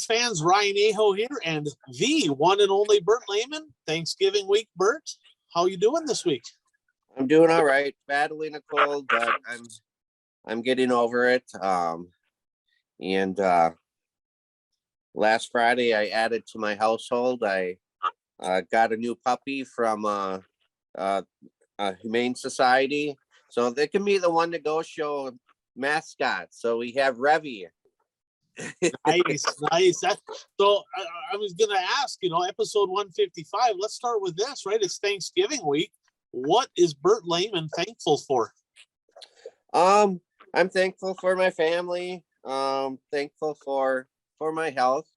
Race fans, Ryan Aho here, and the one and only Bert Lehman. Thanksgiving week, Bert. How you doing this week? I'm doing all right. Battling a cold, but I'm getting over it. And last Friday, I added to my household. I got a new puppy from a Humane Society, so they can be the One to Go show mascot. So we have Revy. Nice. So I was going to ask, episode 155, let's start with this, right? It's Thanksgiving week. What is Bert Lehman thankful for? I'm thankful for my family. Thankful for my health.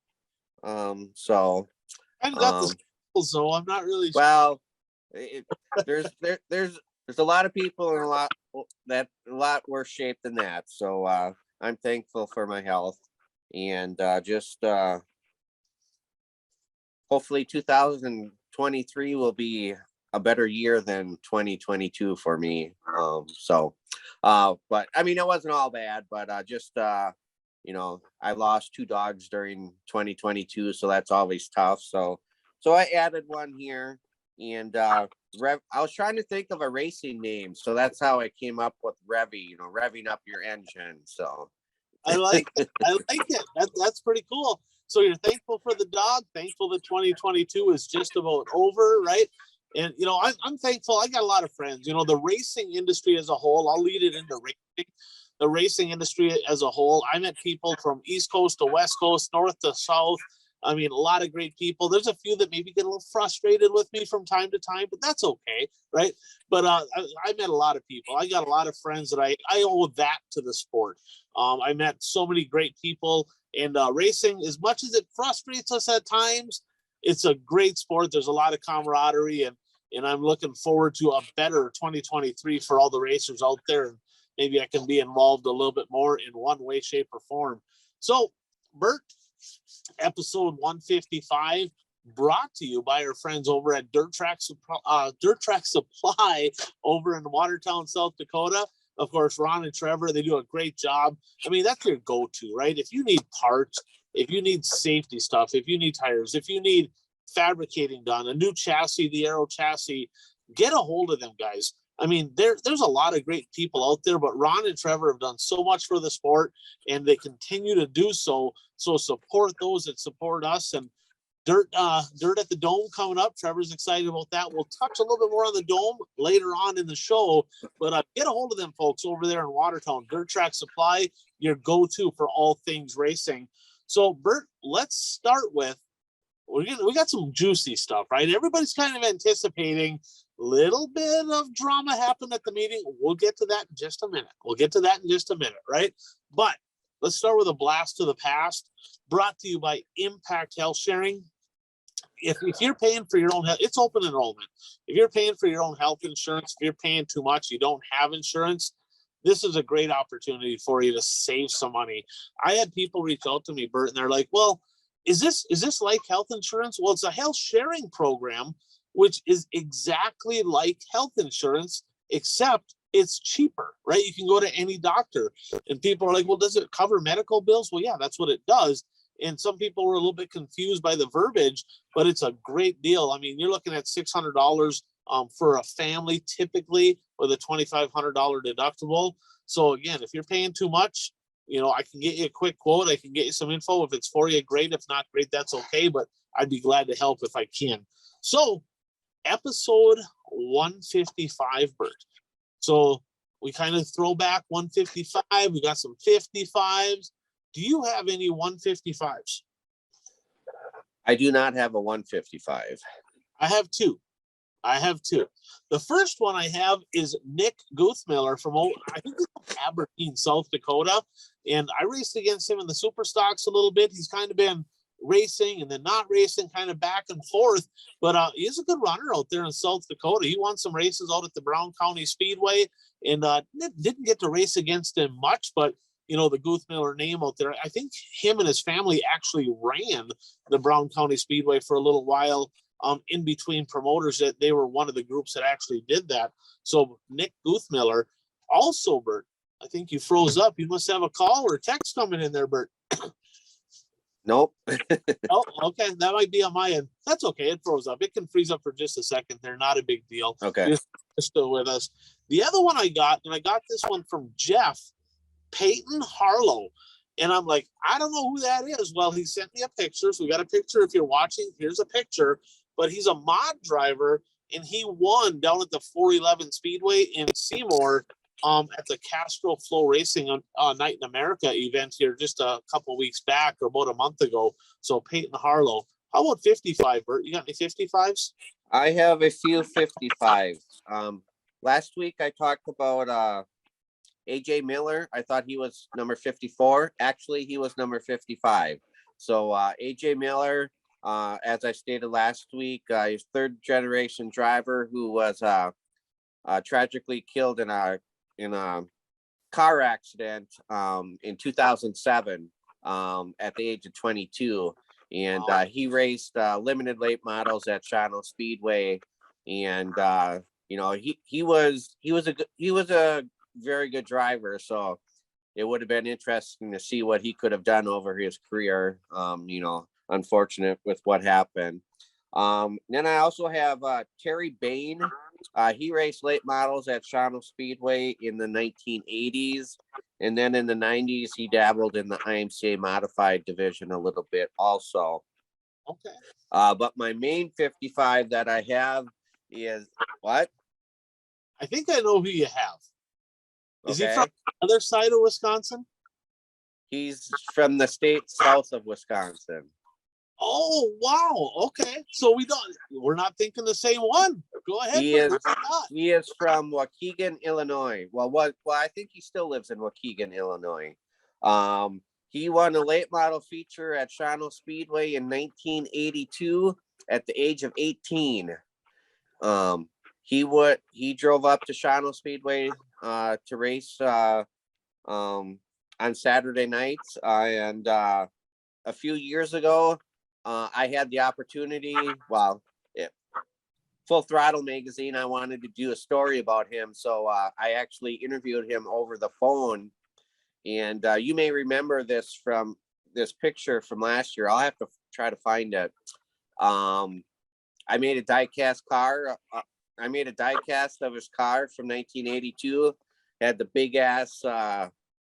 So I've got this, so I'm not really sure. Well, there's a lot of people in a lot worse shape than that. So I'm thankful for my health. And just hopefully 2023 will be a better year than 2022 for me. But I mean, it wasn't all bad, but I lost 2 dogs during 2022, so that's always tough. So I added one here, and I was trying to think of a racing name, so that's how I came up with Revy, revving up your engine. So I like it. That's pretty cool. So you're thankful for the dog, thankful that 2022 is just about over, right? And, I'm thankful. I got a lot of friends, the racing industry as a whole. I'll lead it into racing. The racing industry as a whole. I met people from East Coast to West Coast, North to South. I mean, a lot of great people. There's a few that maybe get a little frustrated with me from time to time, but that's okay, right? But I met a lot of people. I got a lot of friends that I owe that to the sport. I met so many great people, and racing, as much as it frustrates us at times, it's a great sport. There's a lot of camaraderie, and I'm looking forward to a better 2023 for all the racers out there. And maybe I can be involved a little bit more in one way, shape, or form. So, Bert, episode 155 brought to you by our friends over at Dirt Track Supply over in Watertown, South Dakota. Of course, Ron and Trevor, they do a great job. I mean, that's your go-to, right? If you need parts, if you need safety stuff, if you need tires, if you need fabricating done, a new chassis, the Aero chassis, get a hold of them, guys. I mean, there's a lot of great people out there, but Ron and Trevor have done so much for the sport, and they continue to do so. So support those that support us. And Dirt at the Dome coming up. Trevor's excited about that. We'll touch a little bit more on the Dome later on in the show, but get a hold of them folks over there in Watertown. Dirt Track Supply, your go-to for all things racing. So, Bert, let's start with, we got some juicy stuff, right? Everybody's kind of anticipating a little bit of drama happened at the meeting. We'll get to that in just a minute. Right? But let's start with a blast to the past, brought to you by Impact Health Sharing. If you're paying for your own health, it's open enrollment. If you're paying for your own health insurance, if you're paying too much, you don't have insurance, this is a great opportunity for you to save some money. I had people reach out to me, Bert, and they're like, well, is this like health insurance? Well, it's a health sharing program, which is exactly like health insurance, except it's cheaper, right? You can go to any doctor, and people are like, well, does it cover medical bills? Well, yeah, that's what it does. And some people were a little bit confused by the verbiage, but it's a great deal. I mean, you're looking at $600 for a family typically with a $2,500 deductible. So again, if you're paying too much, I can get you a quick quote. I can get you some info. If it's for you, great. If not, great, that's okay. But I'd be glad to help if I can. So episode 155, Bert. So we kind of throw back 155. We got some 55s. Do you have any 155s? I do not have a 155. I have two. The first one I have is Nick Guthmiller from, I think it's Aberdeen, South Dakota. And I raced against him in the Super Stocks a little bit. He's kind of been racing and then not racing, kind of back and forth. But he's a good runner out there in South Dakota. He won some races out at the Brown County Speedway and didn't get to race against him much, but the Guthmiller name out there. I think him and his family actually ran the Brown County Speedway for a little while in between promoters. That they were one of the groups that actually did that. So Nick Guthmiller. Also, Bert, I think you froze up. You must have a call or a text coming in there, Bert. Nope. Oh, okay. That might be on my end. That's okay. It froze up. It can freeze up for just a second. They're not a big deal. Okay. You're still with us. The other one I got, and I got this one from Jeff Peyton Harlow. And I'm like, I don't know who that is. Well, he sent me a picture. So we got a picture. If you're watching, here's a picture. But he's a mod driver, and he won down at the 411 Speedway in Seymour at the Castro Flow Racing Night in America event here just a couple weeks back or about a month ago. So Peyton Harlow. How about 55, Bert? You got any 55s? I have a few 55s. Last week I talked about AJ Miller. I thought he was number 54. Actually, he was number 55. So AJ Miller, as I stated last week, he's third generation driver who was tragically killed in a car accident in 2007 at the age of 22. And he raced limited late models at Shawano Speedway, and he was a very good driver. So it would have been interesting to see what he could have done over his career. Unfortunate with what happened. Then I also have Terry Bain. He raced late models at Shawano Speedway in the 1980s. And then in the 90s, he dabbled in the IMCA modified division a little bit also. Okay. But my main 55 that I have is what? I think I know who you have. Is Okay. he from the other side of Wisconsin? He's from the state south of Wisconsin. Oh, wow. Okay. So we're not thinking the same one. Go ahead. He is from Waukegan, Illinois. Well, I think he still lives in Waukegan, Illinois. He won a late model feature at Shawano Speedway in 1982 at the age of 18. He drove up to Shawano Speedway to race on Saturday nights, and a few years ago, I had the opportunity. Full Throttle magazine, I wanted to do a story about him, so I actually interviewed him over the phone. And you may remember this from this picture from last year. I'll have to try to find it. I made a die-cast car. I made a die-cast of his car from 1982. Had the big-ass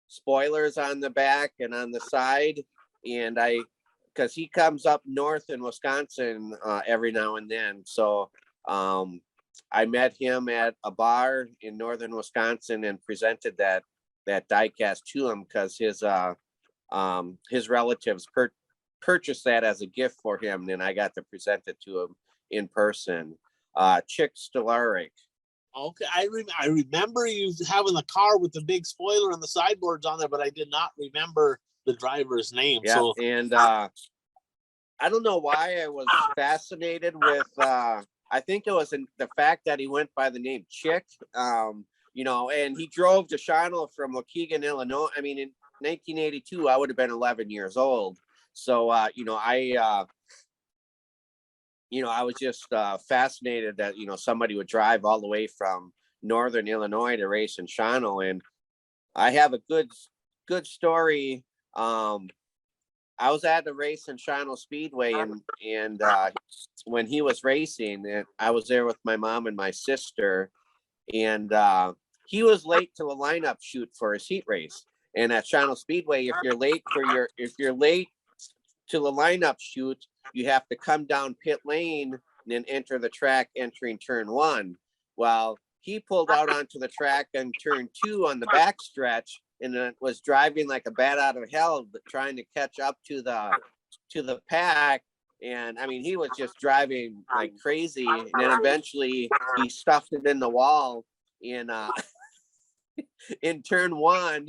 spoilers on the back and on the side. And because he comes up north in Wisconsin every now and then. So I met him at a bar in northern Wisconsin and presented that diecast to him because his relatives purchased that as a gift for him, and I got to present it to him in person. Chick Stolaric. Okay, I remember you having the car with the big spoiler and the sideboards on there, but I did not remember the driver's name. Yeah, so and I don't know why I was fascinated with. I think it was the fact that he went by the name Chick. And he drove to Shawano from Waukegan, Illinois. I mean, in 1982, I would have been 11 years old. So, I was just fascinated that, somebody would drive all the way from northern Illinois to race in Shawano. And I have a good story. I was at the race in Shawano Speedway, and when he was racing, and I was there with my mom and my sister, and he was late to the lineup shoot for his heat race. And at Shawano Speedway, if you're late to the lineup shoot, you have to come down pit lane and then enter the track entering turn 1. Well, he pulled out onto the track in turn 2 on the back stretch, and it was driving like a bat out of hell, trying to catch up to the pack. And I mean, he was just driving like crazy. And then eventually he stuffed it in the wall in in turn 1.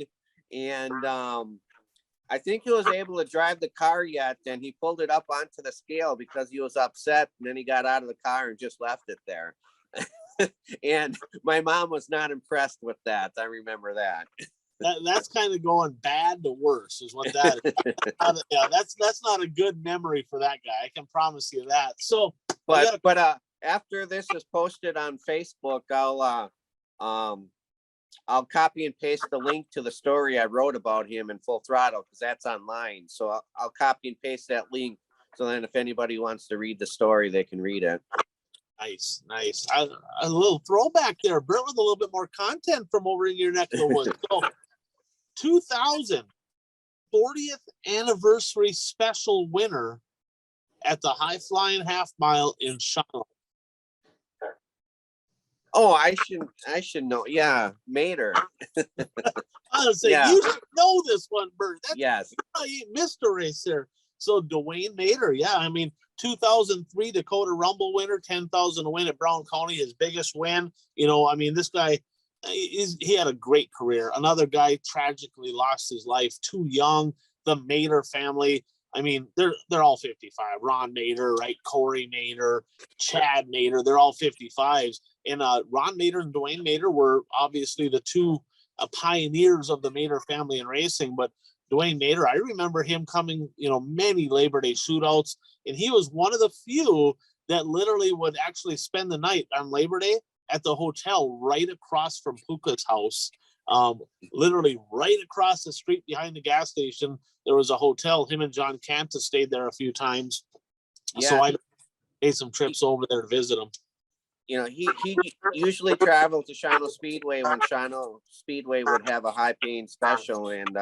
And I think he was able to drive the car yet. Then he pulled it up onto the scale because he was upset. And then he got out of the car and just left it there. And my mom was not impressed with that. I remember that. That's kind of going bad to worse is what that is. Yeah, that's not a good memory for that guy. I can promise you that. So, but after this is posted on Facebook, I'll copy and paste the link to the story I wrote about him in Full Throttle, because that's online. So I'll copy and paste that link. So then if anybody wants to read the story, they can read it. Nice, nice. A little throwback there, Bert, with a little bit more content from over in your neck of the woods. So 2000 40th anniversary special winner at the High Flying Half Mile in Shawano. Oh, I should know. Yeah, Mater. I was saying, Yeah. you should know this one, Bert. That's Yes. you missed a race there. So Dwayne Mater, yeah, I mean, 2003 Dakota Rumble winner, 10,000 win at Brown County, his biggest win. You know, I mean, this guy, he had a great career. Another guy tragically lost his life too young. The Mater family, I mean, they're all 55. Ron Mater, right? Corey Mater, Chad Mater, they're all 55s. And Ron Mater and Dwayne Mater were obviously the two pioneers of the Mater family in racing. But Dwayne Mater, I remember him coming, you know, many Labor Day shootouts, and he was one of the few that literally would actually spend the night on Labor Day at the hotel right across from Puka's house. Literally right across the street behind the gas station, there was a hotel. Him and John Canta stayed there a few times. Yeah. So I made some trips over there to visit him. You know, he usually traveled to Shawano Speedway when Shawano Speedway would have a high paying special, and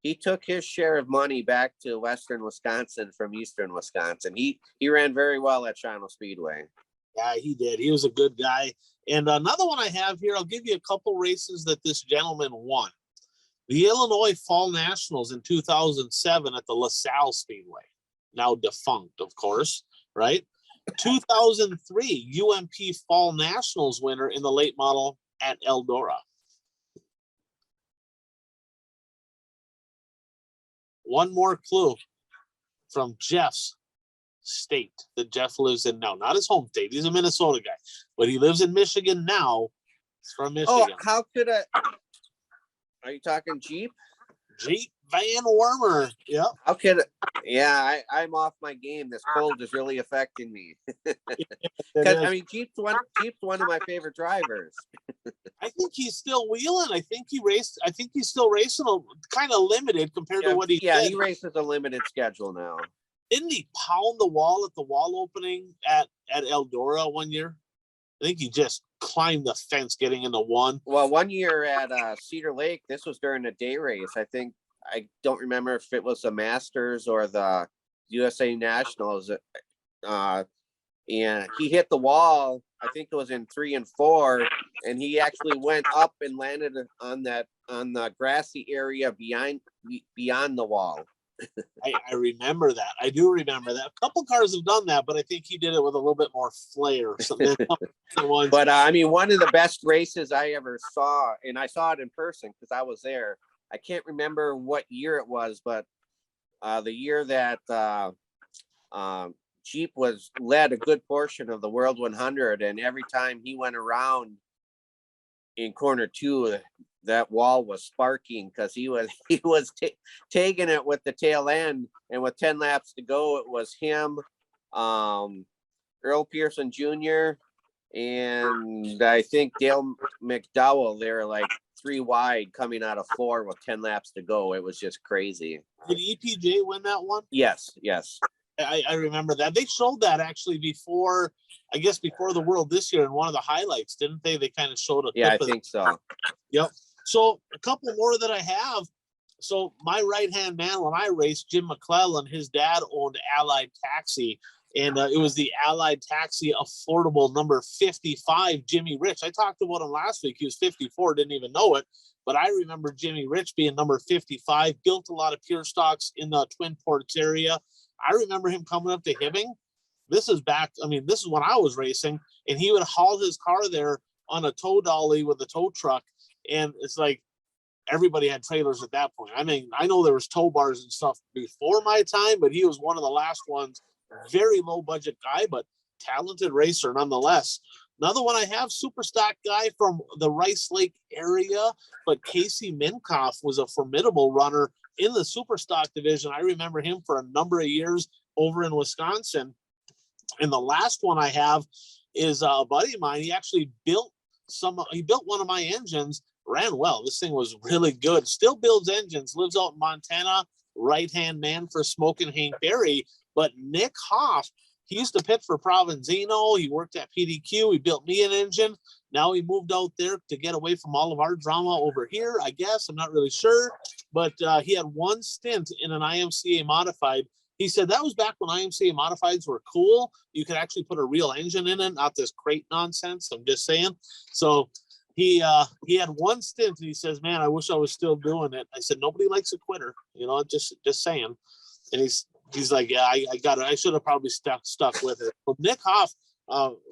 he took his share of money back to Western Wisconsin from Eastern Wisconsin. He ran very well at Shawano Speedway. Yeah, he did. He was a good guy. And another one I have here, I'll give you a couple races that this gentleman won. The Illinois Fall Nationals in 2007 at the LaSalle Speedway, now defunct, of course, right? 2003 UMP Fall Nationals winner in the late model at Eldora. One more clue from Jeff's state that Jeff lives in now. Not his home state. He's a Minnesota guy, but he lives in Michigan now. He's from Michigan. Oh, how could I? Are you talking Jeep? Jeep Van Wormer. Yep. How could it? Yeah, I'm off my game. This cold is really affecting me. Because I mean, Jeep's one of my favorite drivers. I think he's still wheeling. I think he's still racing kind of limited compared to what he did. He races a limited schedule now. Didn't he pound the wall at the wall opening at Eldora one year? I think he just climbed the fence getting into one. Well, one year at Cedar Lake, this was during a day race. I don't remember if it was the Masters or the USA Nationals. And he hit the wall. I think it was in 3 and 4, and he actually went up and landed on the grassy area beyond the wall. I remember that. I do remember that. A couple cars have done that, but I think he did it with a little bit more flair. But I mean, one of the best races I ever saw, and I saw it in person because I was there. I can't remember what year it was, but the year that Jeep led a good portion of the World 100, and every time he went around in corner 2, that wall was sparking because he was taking it with the tail end, and with 10 laps to go, it was him, Earl Pearson Jr., and I think Dale McDowell. They were like 3 wide coming out of 4 with 10 laps to go. It was just crazy. Did EPJ win that one? Yes. I remember that. They showed that actually before the World this year in one of the highlights, didn't they? They kind of showed a clip. Yeah, I think so. Yep. So a couple more that I have. So my right-hand man when I raced, Jim McClellan, his dad owned Allied Taxi, and it was the Allied Taxi affordable number 55, Jimmy Rich. I talked about him last week. He was 54, didn't even know it. But I remember Jimmy Rich being number 55, built a lot of pure stocks in the Twin Ports area. I remember him coming up to Hibbing. This is when I was racing, and he would haul his car there on a tow dolly with a tow truck. And it's like everybody had trailers at that point. I mean, I know there was tow bars and stuff before my time, but he was one of the last ones. Very low budget guy, but talented racer nonetheless. Another one I have, super stock guy from the Rice Lake area, but Casey Minkoff was a formidable runner in the super stock division. I remember him for a number of years over in Wisconsin. And the last one I have is a buddy of mine. He actually built one of my engines ran well. This thing was really good. Still builds engines, lives out in Montana, right-hand man for Smoking Hank Berry. But Nick Hoff, he used to pit for Provenzino. He worked at PDQ. He built me an engine. Now he moved out there to get away from all of our drama over here, I guess. I'm not really sure. But he had one stint in an IMCA modified. He said that was back when IMCA modifieds were cool. You could actually put a real engine in it, not this crate nonsense. I'm just saying. So he had one stint, and he says, "Man, I wish I was still doing it." I said, "Nobody likes a quitter, just saying." And he's like, "Yeah, I got it. I should have probably stuck with it." Well, Nick Hoff,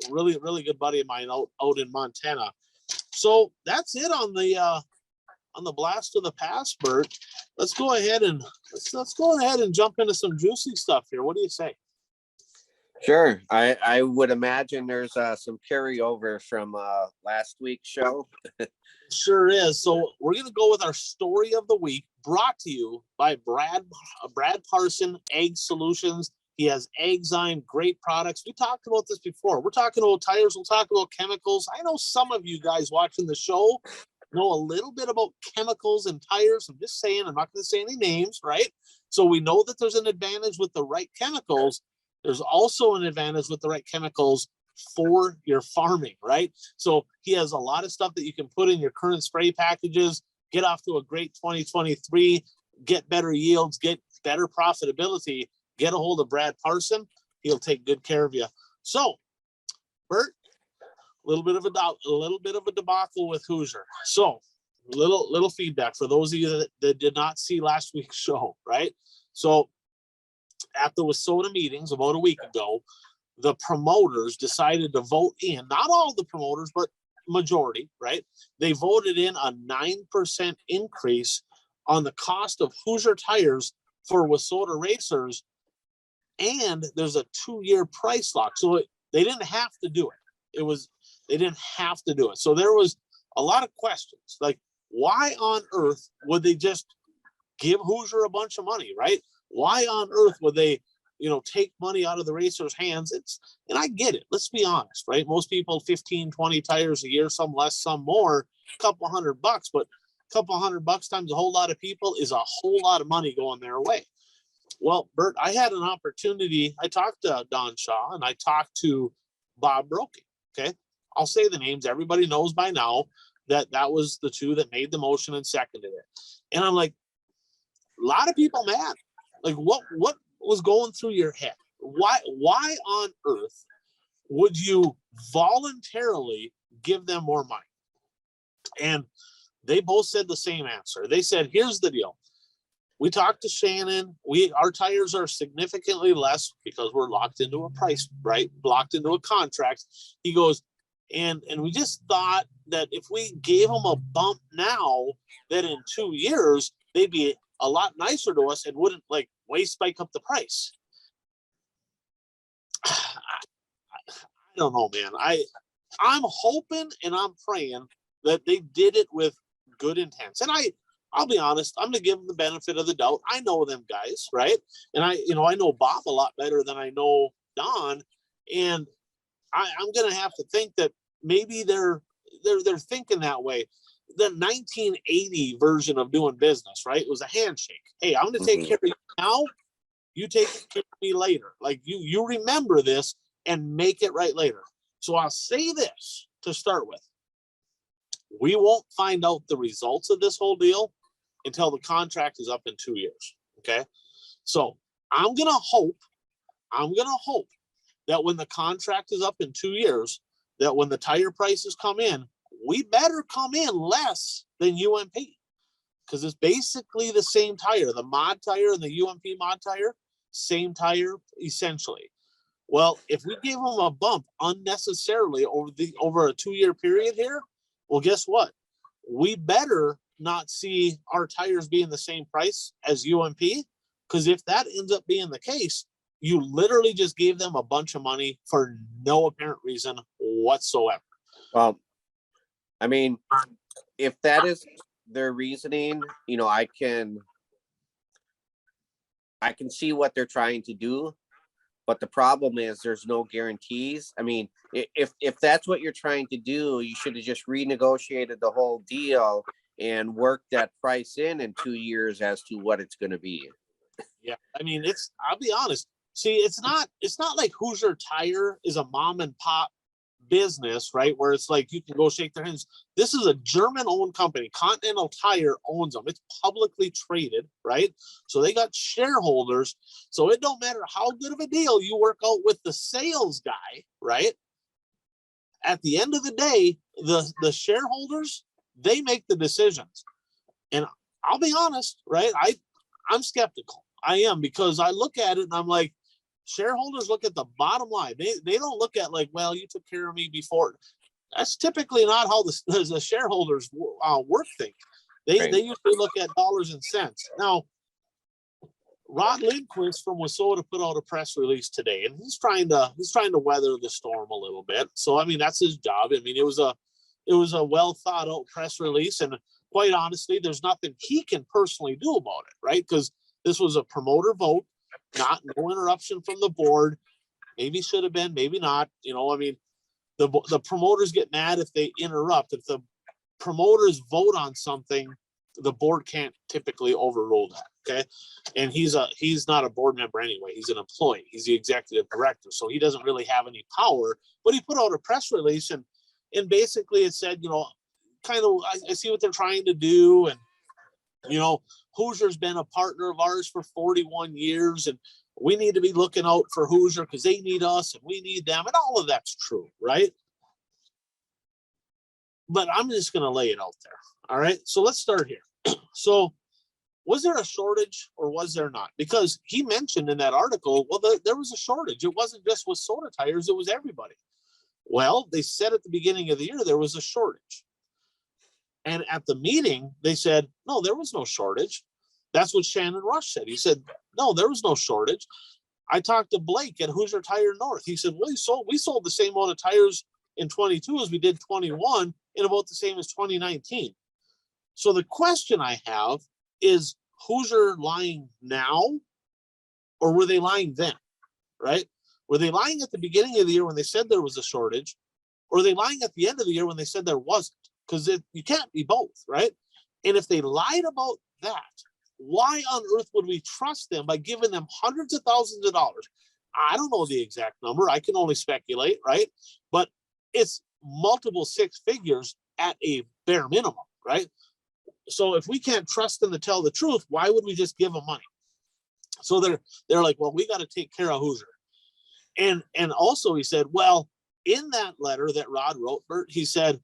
really really good buddy of mine out in Montana. So that's it on the blast of the past, Bert. Let's go ahead and jump into some juicy stuff here. What do you say? Sure. I would imagine there's some carryover from last week's show. Sure is. So we're going to go with our story of the week, brought to you by Brad Parson Egg Solutions. He has Exime, great products. We talked about this before. We're talking about tires. We'll talk about chemicals. I know some of you guys watching the show know a little bit about chemicals and tires. I'm just saying, I'm not going to say any names, right? So we know that there's an advantage with the right chemicals. There's also an advantage with the right chemicals for your farming, right? So he has a lot of stuff that you can put in your current spray packages, get off to a great 2023, get better yields, get better profitability. Get a hold of Brad Parson. He'll take good care of you. So, Bert, a little bit of a debacle with Hoosier. So, little feedback for those of you that did not see last week's show, right? So, at the WISSOTA meetings about a week ago, the promoters decided to vote in, not all the promoters, but majority, right? They voted in a 9% increase on the cost of Hoosier tires for WISSOTA racers, and there's a 2-year price lock. So they didn't have to do it. They didn't have to do it. So there was a lot of questions, like, why on earth would they just give Hoosier a bunch of money, right? Why on earth would they, take money out of the racers' hands? And I get it. Let's be honest, right? Most people, 15, 20 tires a year, some less, some more, a couple $100, but a couple $100 times a whole lot of people is a whole lot of money going their way. Well, Bert, I had an opportunity. I talked to Don Shaw and I talked to Bob Brokey. Okay. I'll say the names. Everybody knows by now that was the two that made the motion and seconded it. And I'm like, a lot of people mad. Like, what was going through your head? Why on earth would you voluntarily give them more money? And they both said the same answer. They said, here's the deal. We talked to Shannon. Our tires are significantly less because we're locked into a price, right? Locked into a contract. He goes, and we just thought that if we gave them a bump now, that in 2 years, they'd be a lot nicer to us and wouldn't way spike up the price. I don't know, man. I'm hoping and I'm praying that they did it with good intents. And I'll be honest, I'm going to give them the benefit of the doubt. I know them guys, right? And I know Bob a lot better than I know Don. And I'm going to have to think that maybe they're thinking that way. The 1980 version of doing business, right? It was a handshake. Hey, I'm going to take care of you now. You take care of me later. Like you remember this and make it right later. So I'll say this to start with. We won't find out the results of this whole deal until the contract is up in 2 years. Okay. So I'm going to hope that when the contract is up in 2 years, that when the tire prices come in, we better come in less than UMP, because it's basically the same tire, the mod tire and the UMP mod tire, same tire essentially. Well, if we gave them a bump unnecessarily over a 2-year period here, well, guess what? We better not see our tires being the same price as UMP, because if that ends up being the case, you literally just gave them a bunch of money for no apparent reason whatsoever. Well, I mean, if that is their reasoning, I can see what they're trying to do. but the problem is there's no guarantees. I mean, if that's what you're trying to do, you should have just renegotiated the whole deal and worked that price in 2 years as to what it's going to be. Yeah, I mean, I'll be honest. See, it's not like Hoosier Tire is a mom and pop business, right? Where it's like you can go shake their hands. This is a German-owned company. Continental Tire owns them. It's publicly traded, right? So they got shareholders. So it don't matter how good of a deal you work out with the sales guy, right? At the end of the day, the shareholders, they make the decisions. And I'll be honest, right? I'm skeptical. I am, because I look at it and I'm like, shareholders look at the bottom line. They don't look at like, well, you took care of me before. That's typically not how the shareholders work things. They usually look at dollars and cents. Now, Rod Lindquist from WISSOTA put out a press release today, and he's trying to weather the storm a little bit. So I mean, that's his job. I mean, it was a well thought out press release, and quite honestly, there's nothing he can personally do about it, right? Because this was a promoter vote. No interruption from the board. Maybe should have been, maybe not. You know, I mean, the promoters get mad if they interrupt. If the promoters vote on something, the board can't typically overrule that. Okay, and he's not a board member anyway. He's an employee. He's the executive director, so he doesn't really have any power. But he put out a press release, and basically it said, you know, kind of, I see what they're trying to do, and you know, Hoosier's been a partner of ours for 41 years, and we need to be looking out for Hoosier because they need us and we need them, and all of that's true, right? But I'm just going to lay it out there. All right. So let's start here. So was there a shortage or was there not? Because he mentioned in that article, well, there was a shortage. It wasn't just with soda tires, it was everybody. Well, they said at the beginning of the year there was a shortage. And at the meeting, they said, no, there was no shortage. That's what Shannon Rush said. He said, no, there was no shortage. I talked to Blake at Hoosier Tire North. He said, well, we sold the same amount of tires in 22 as we did 21, and about the same as 2019. So the question I have is, Hoosier lying now, or were they lying then, right? Were they lying at the beginning of the year when they said there was a shortage, or are they lying at the end of the year when they said there wasn't? Because you can't be both, right? And if they lied about that, why on earth would we trust them by giving them hundreds of thousands of dollars? I don't know the exact number. I can only speculate, right? But it's multiple six figures at a bare minimum, right? So if we can't trust them to tell the truth, why would we just give them money? So they're like, well, we got to take care of Hoosier. And also he said, well, in that letter that Rod wrote, Bert, he said,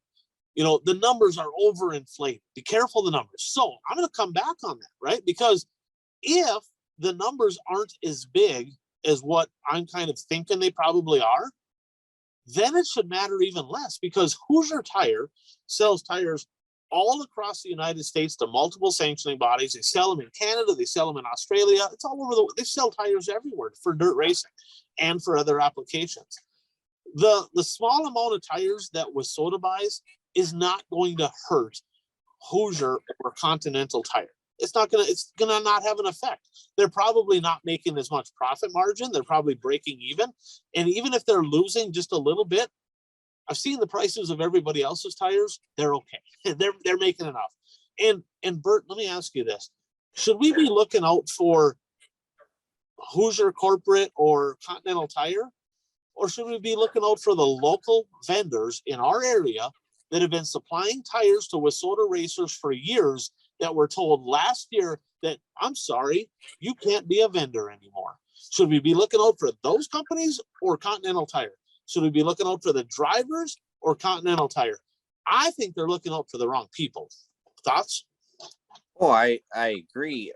you know, the numbers are overinflated. Be careful of the numbers. So I'm going to come back on that, right? Because if the numbers aren't as big as what I'm kind of thinking they probably are, then it should matter even less, because Hoosier Tire sells tires all across the United States to multiple sanctioning bodies. They sell them in Canada. They sell them in Australia. It's all over they sell tires everywhere for dirt racing and for other applications. The small amount of tires that WISSOTA buys is not going to hurt Hoosier or Continental Tire. It's gonna not have an effect. They're probably not making as much profit margin. They're probably breaking even. And even if they're losing just a little bit, I've seen the prices of everybody else's tires. They're okay. They're making enough. And Bert, let me ask you this. Should we be looking out for Hoosier Corporate or Continental Tire? Or should we be looking out for the local vendors in our area that have been supplying tires to WISSOTA racers for years, that were told last year that, I'm sorry, you can't be a vendor anymore? Should we be looking out for those companies or Continental Tire? Should we be looking out for the drivers or Continental Tire? I think they're looking out for the wrong people. Thoughts? Oh, I agree.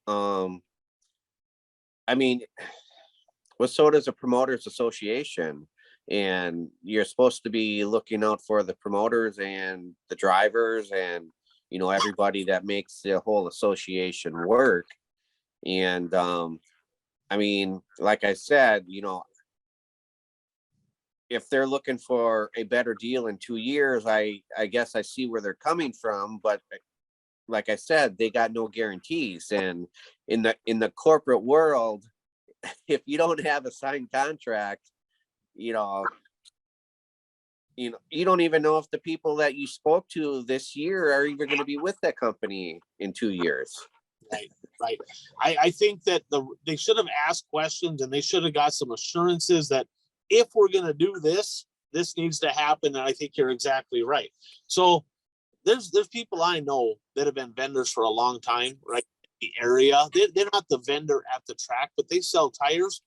I mean, WISSOTA is a promoters association, and you're supposed to be looking out for the promoters and the drivers and, you know, everybody that makes the whole association work. And I mean, like I said, you know, if they're looking for a better deal in 2 years, I guess I see where they're coming from. But like I said, they got no guarantees. And in the corporate world, if you don't have a signed contract, you don't even know if the people that you spoke to this year are even going to be with that company in 2 years. Right. I think that they should have asked questions, and they should have got some assurances that if we're going to do this, this needs to happen. And I think you're exactly right. So there's people I know that have been vendors for a long time, right? In the area. They're not the vendor at the track, but they sell tires,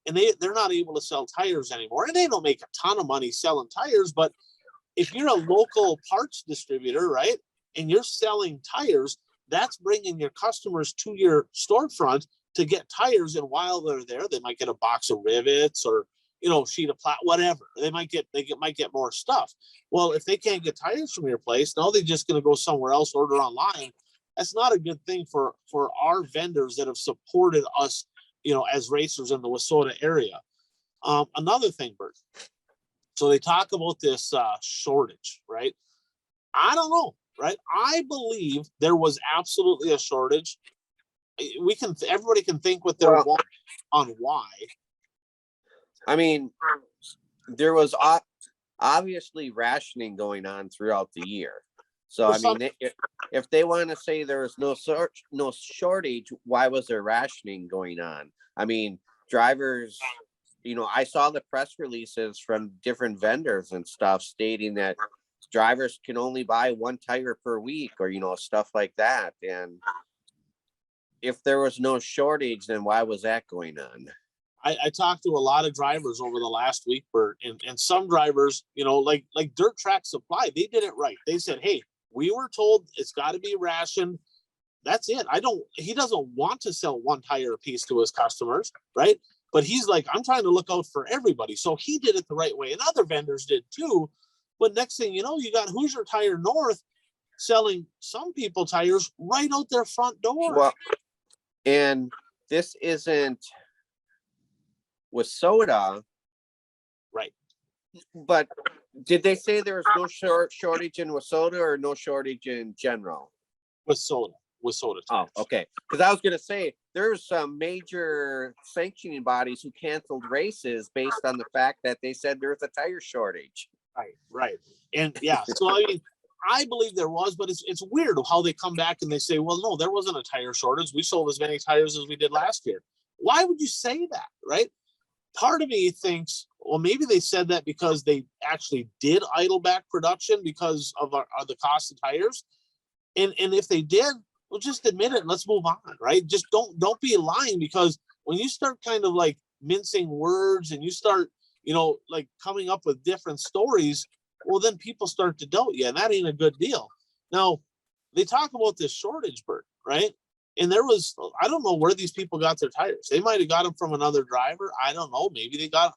and they're not able to sell tires anymore. And they don't make a ton of money selling tires, but if you're a local parts distributor, right, and you're selling tires, that's bringing your customers to your storefront to get tires. And while they're there, they might get a box of rivets or, sheet of plastic, whatever. They might get more stuff. Well, if they can't get tires from your place, now they're just going to go somewhere else, order online. That's not a good thing for our vendors that have supported us, as racers in the Wissota area. Another thing, Bert. So they talk about this shortage, right? I don't know, right? I believe there was absolutely a shortage. Everybody can think what they're wanting on why. I mean, there was obviously rationing going on throughout the year. So, I mean, if they want to say there was no shortage, why was there rationing going on? I mean, drivers, I saw the press releases from different vendors and stuff stating that drivers can only buy 1 tire per week, or, stuff like that. And if there was no shortage, then why was that going on? I talked to a lot of drivers over the last week, Bert, and some drivers, like Dirt Track Supply, they did it right. They said, hey, we were told it's got to be rationed. That's it. He doesn't want to sell 1 tire a piece to his customers, right? But he's like, I'm trying to look out for everybody. So he did it the right way, and other vendors did too. But next thing you know, you got Hoosier Tire North selling some people tires right out their front door. Well, and this isn't Wissota, right? But did they say there was no shortage in Wissota, or no shortage in general? Wissota. Oh, okay. Because I was going to say there's some major sanctioning bodies who canceled races based on the fact that they said there's a tire shortage. Right. And yeah, so I mean, I believe there was, but it's weird how they come back and they say, well, no, there wasn't a tire shortage. We sold as many tires as we did last year. Why would you say that, right? Part of me thinks, well, maybe they said that because they actually did idle back production because of the cost of tires. And if they did, well, just admit it and let's move on, right? Just don't be lying, because when you start kind of like mincing words and you start, like coming up with different stories, well, then people start to doubt you, and that ain't a good deal. Now, they talk about this shortage, Bert, right? And I don't know where these people got their tires. They might have got them from another driver. I don't know. Maybe they got,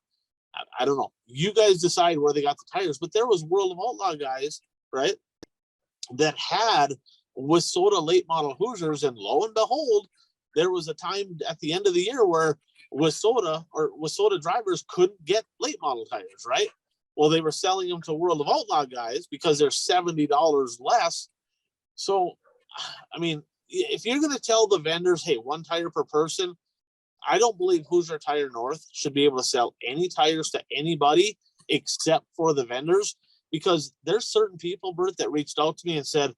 I don't know. You guys decide where they got the tires. But there was World of Outlaw guys, right, that had Wissota late model Hoosiers. And lo and behold, there was a time at the end of the year where Wissota drivers couldn't get late model tires, right? Well, they were selling them to World of Outlaw guys because they're $70 less. So, I mean, if you're going to tell the vendors, hey, 1 tire per person, I don't believe Hoosier Tire North should be able to sell any tires to anybody except for the vendors, because there's certain people, Bert, that reached out to me and said,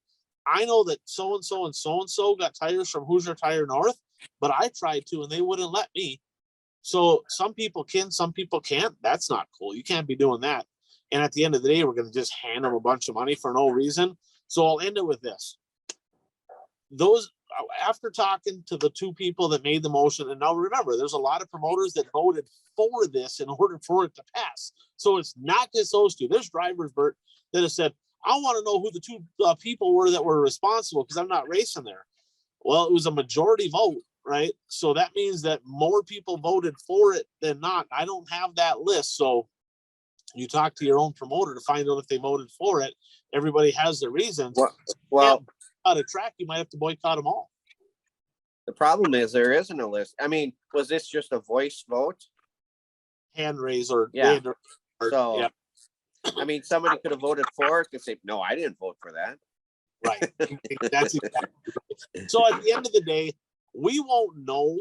I know that so-and-so and so-and-so got tires from Hoosier Tire North, but I tried to and they wouldn't let me. So some people can, some people can't. That's not cool. You can't be doing that. And at the end of the day, we're going to just hand them a bunch of money for no reason. So I'll end it with this. After talking to the 2 people that made the motion, and now remember, there's a lot of promoters that voted for this in order for it to pass. So it's not just those 2. There's drivers, Bert, that have said, I want to know who the 2 people were that were responsible because I'm not racing there. Well, it was a majority vote, right? So that means that more people voted for it than not. I don't have that list. So you talk to your own promoter to find out if they voted for it. Everybody has their reasons. Well, out of track, you might have to boycott them all. The problem is there isn't a list. I mean, was this just a voice vote? Hand raise or yeah. So yeah. I mean, somebody could have voted for it to say, no, I didn't vote for that. Right. That's exactly right. So at the end of the day, we won't know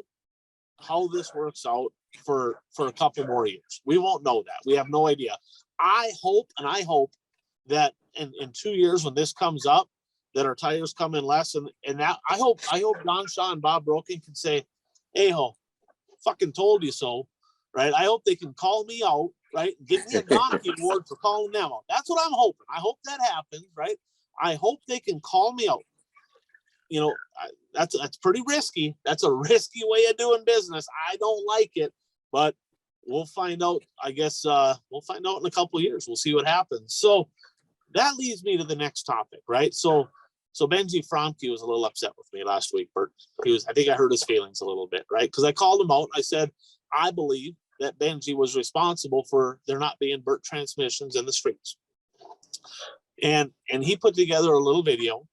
how this works out for a couple more years. We won't know that. We have no idea. I hope that in 2 years when this comes up, that our tires come in less, and that I hope Don Shaw and Bob Broken can say, "Hey ho, fucking told you so," right? I hope they can call me out, right? Give me a donkey award for calling them out. That's what I'm hoping. I hope that happens, right? I hope they can call me out. You know, that's pretty risky. That's a risky way of doing business. I don't like it, but we'll find out. I guess we'll find out in a couple of years. We'll see what happens. So that leads me to the next topic, right? So Benji Franke was a little upset with me last week, Bert. I think I hurt his feelings a little bit, right? Because I called him out. I said, I believe that Benji was responsible for there not being Bert transmissions in the streets. And he put together a little video.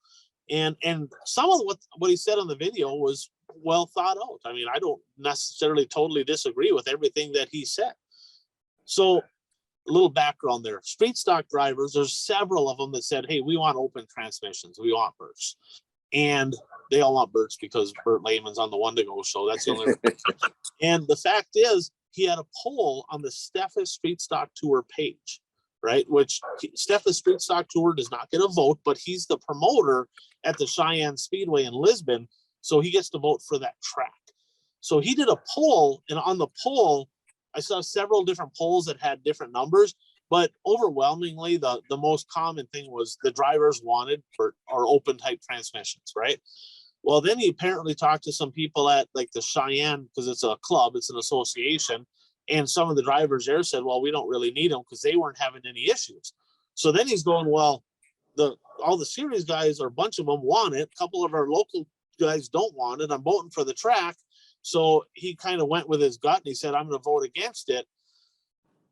And some of what he said on the video was well thought out. I mean, I don't necessarily totally disagree with everything that he said. So a little background there. Street stock drivers, there's several of them that said, hey, we want open transmissions. We want Berts. And they all want Berts because Bert Lehman's on the One to Go show. That's the only And the fact is, he had a poll on the Steffes Street Stock Tour page, right? Which Steffes Street Stock Tour does not get a vote, but he's the promoter at the Cheyenne Speedway in Lisbon. So he gets to vote for that track. So he did a poll, and on the poll, I saw several different polls that had different numbers, but overwhelmingly, the most common thing was the drivers wanted or open type transmissions, right? Well, then he apparently talked to some people at like the Cheyenne, because it's a club, it's an association, and some of the drivers there said, well, we don't really need them because they weren't having any issues. So then he's going, well, all the series guys, or a bunch of them, want it. A couple of our local guys don't want it. I'm voting for the track. So he kind of went with his gut and he said, I'm going to vote against it.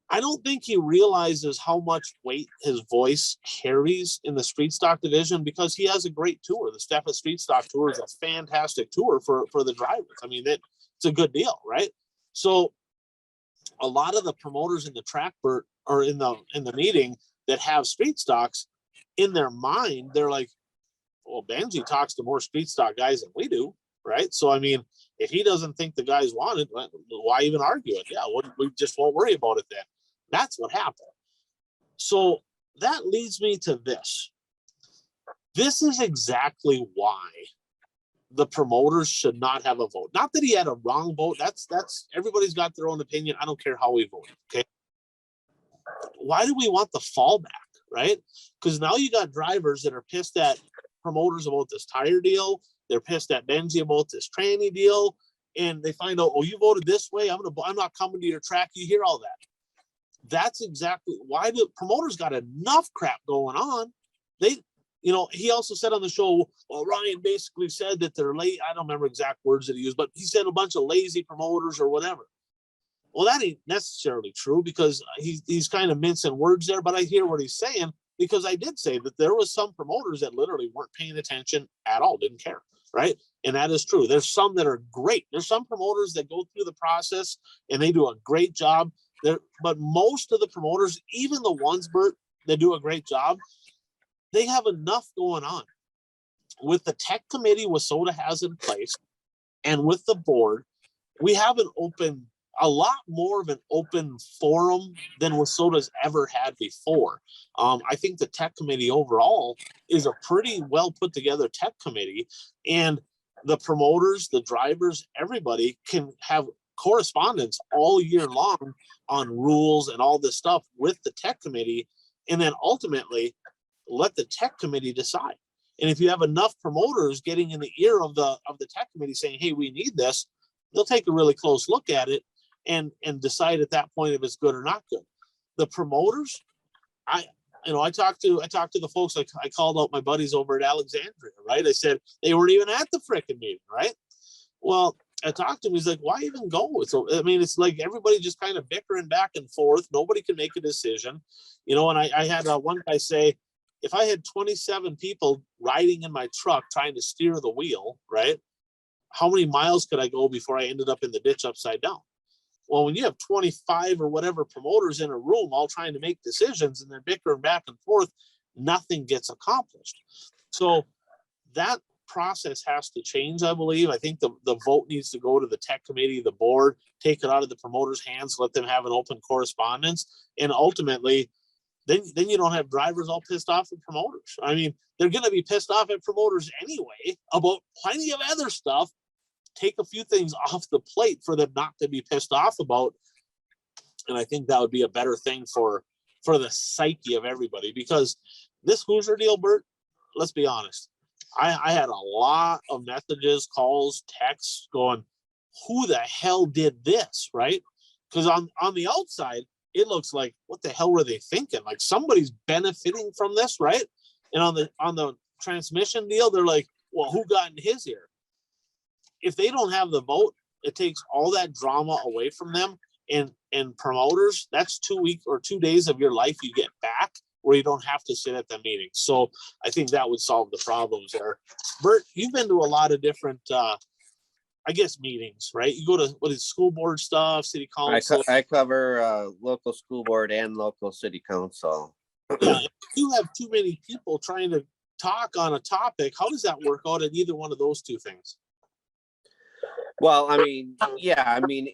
I don't think he realizes how much weight his voice carries in the street stock division, because he has a great tour. The Steffes Street Stock Tour is a fantastic tour for the drivers. I mean, it's a good deal, right? So a lot of the promoters in the track or in the meeting that have street stocks, in their mind, they're like, well, Benji talks to more street stock guys than we do, right? So, I mean, if he doesn't think the guys want it, why even argue it? Yeah, we just won't worry about it then. That's what happened. So that leads me to this. This is exactly why the promoters should not have a vote. Not that he had a wrong vote. That's everybody's got their own opinion. I don't care how we vote. Okay. Why do we want the fallback, right? Because now you got drivers that are pissed at promoters about this tire deal. They're pissed at Benji about this tranny deal, and they find out, oh, you voted this way. I'm not coming to your track. You hear all that. That's exactly why the promoters got enough crap going on. He also said on the show, well, Ryan basically said that they're late. I don't remember exact words that he used, but he said a bunch of lazy promoters or whatever. Well, that ain't necessarily true, because he's kind of mincing words there, but I hear what he's saying, because I did say that there was some promoters that literally weren't paying attention at all, didn't care, right? And that is true. There's some that are great. There's some promoters that go through the process and they do a great job. But most of the promoters, even the ones, Bert, that do a great job, they have enough going on. With the tech committee WISSOTA has in place, and with the board, we have a lot more of an open forum than WISSOTA's ever had before. I think the tech committee overall is a pretty well put together tech committee, and the promoters, the drivers, everybody can have correspondence all year long on rules and all this stuff with the tech committee, and then ultimately let the tech committee decide. And if you have enough promoters getting in the ear of the tech committee saying, hey, we need this, they'll take a really close look at it and decide at that point if it's good or not good. The promoters, I talked to the folks. I called out my buddies over at Alexandria, right? I said they weren't even at the frickin' meeting, right? Well, I talked to him. He's like, why even go? It's like everybody just kind of bickering back and forth. Nobody can make a decision, and I had one guy say, if I had 27 people riding in my truck trying to steer the wheel, right, how many miles could I go before I ended up in the ditch upside down? Well, when you have 25 or whatever promoters in a room all trying to make decisions and they're bickering back and forth, nothing gets accomplished. So that process has to change, I believe. I think the vote needs to go to the tech committee, the board, take it out of the promoters' hands, let them have an open correspondence. And ultimately, then you don't have drivers all pissed off at promoters. I mean, they're going to be pissed off at promoters anyway about plenty of other stuff. Take a few things off the plate for them not to be pissed off about. And I think that would be a better thing for the psyche of everybody, because this Hoosier deal, Bert, let's be honest. I had a lot of messages, calls, texts going, who the hell did this, right? Because on the outside, it looks like, what the hell were they thinking? Like somebody's benefiting from this, right? And on the transmission deal, they're like, well, who got in his ear? If they don't have the vote, it takes all that drama away from them. And promoters, that's 2 weeks or 2 days of your life you get back where you don't have to sit at the meeting. So I think that would solve the problems there. Bert, you've been to a lot of different, I guess, meetings, right? You go to, what is school board stuff, city council? I cover local school board and local city council. Yeah, if you have too many people trying to talk on a topic, how does that work out at either one of those two things? Well, I mean, yeah, I mean,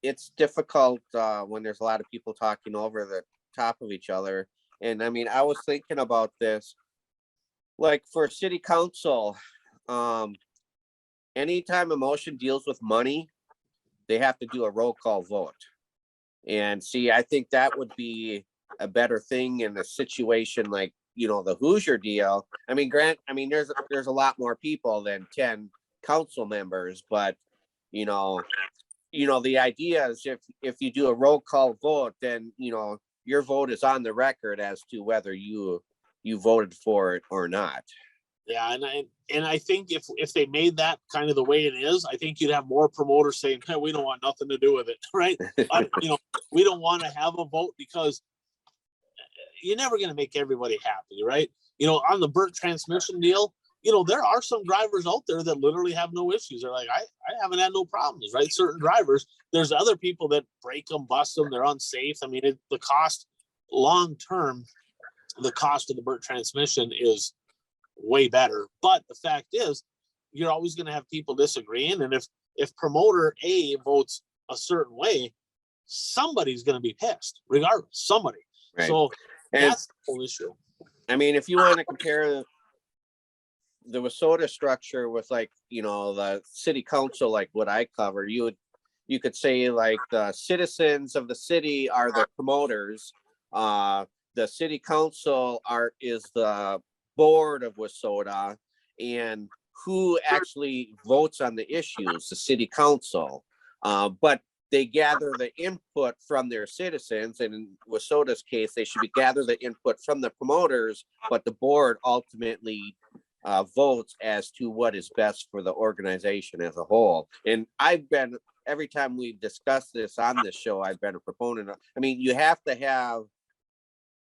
it's difficult when there's a lot of people talking over the top of each other. And I mean, I was thinking about this, like for city council, anytime a motion deals with money, they have to do a roll call vote. And see, I think that would be a better thing in a situation like, you know, the Hoosier deal. I mean, there's a lot more people than 10 council members, but you know, the idea is if you do a roll call vote, then, you know, your vote is on the record as to whether you voted for it or not. Yeah, and I think if they made that kind of the way it is, I think you'd have more promoters saying, hey, we don't want nothing to do with it, right? You know, we don't want to have a vote, because you're never going to make everybody happy, right? You know, on the Burt transmission deal, you know, there are some drivers out there that literally have no issues. They're like, I haven't had no problems, right? Certain drivers. There's other people that break them, bust them, they're unsafe. I mean, the cost, long term, the cost of the Burt transmission is way better. But the fact is, you're always going to have people disagreeing. And if promoter A votes a certain way, somebody's going to be pissed, regardless, somebody. Right. So that's the whole issue. I mean, if you want to compare the WISSOTA structure with, like, you know, the city council, like what I cover, you could say like the citizens of the city are the promoters. The city council is the board of WISSOTA, and who actually votes on the issues, the city council. But they gather the input from their citizens, and in WISSOTA's case, they should gather the input from the promoters, but the board ultimately votes as to what is best for the organization as a whole. And every time we discuss this on this show, I've been a proponent of, I mean, you have to have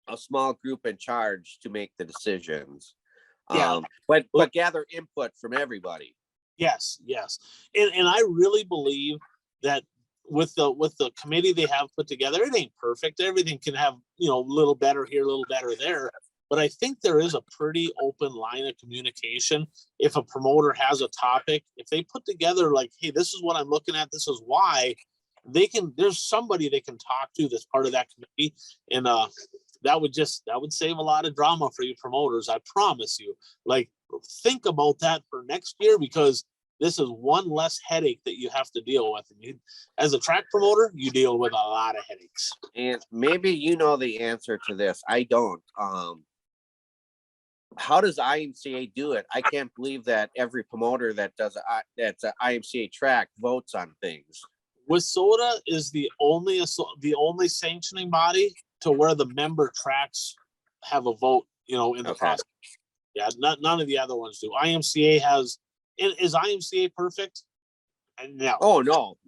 a small group in charge to make the decisions. Yeah. But gather input from everybody. Yes. And I really believe that with the committee they have put together, it ain't perfect. Everything can have, you know, a little better here, a little better there. But I think there is a pretty open line of communication. If a promoter has a topic, if they put together like, hey, this is what I'm looking at, this is why, there's somebody they can talk to that's part of that committee. And that would save a lot of drama for you promoters. I promise you. Like, think about that for next year, because this is one less headache that you have to deal with. And as a track promoter, you deal with a lot of headaches. And maybe you know the answer to this. I don't. How does IMCA do it? I can't believe that every promoter that's an IMCA track votes on things. WISSOTA is the only sanctioning body to where the member tracks have a vote, you know, in the process. Yeah, none of the other ones do. IMCA has. Is IMCA perfect? No. Oh, no.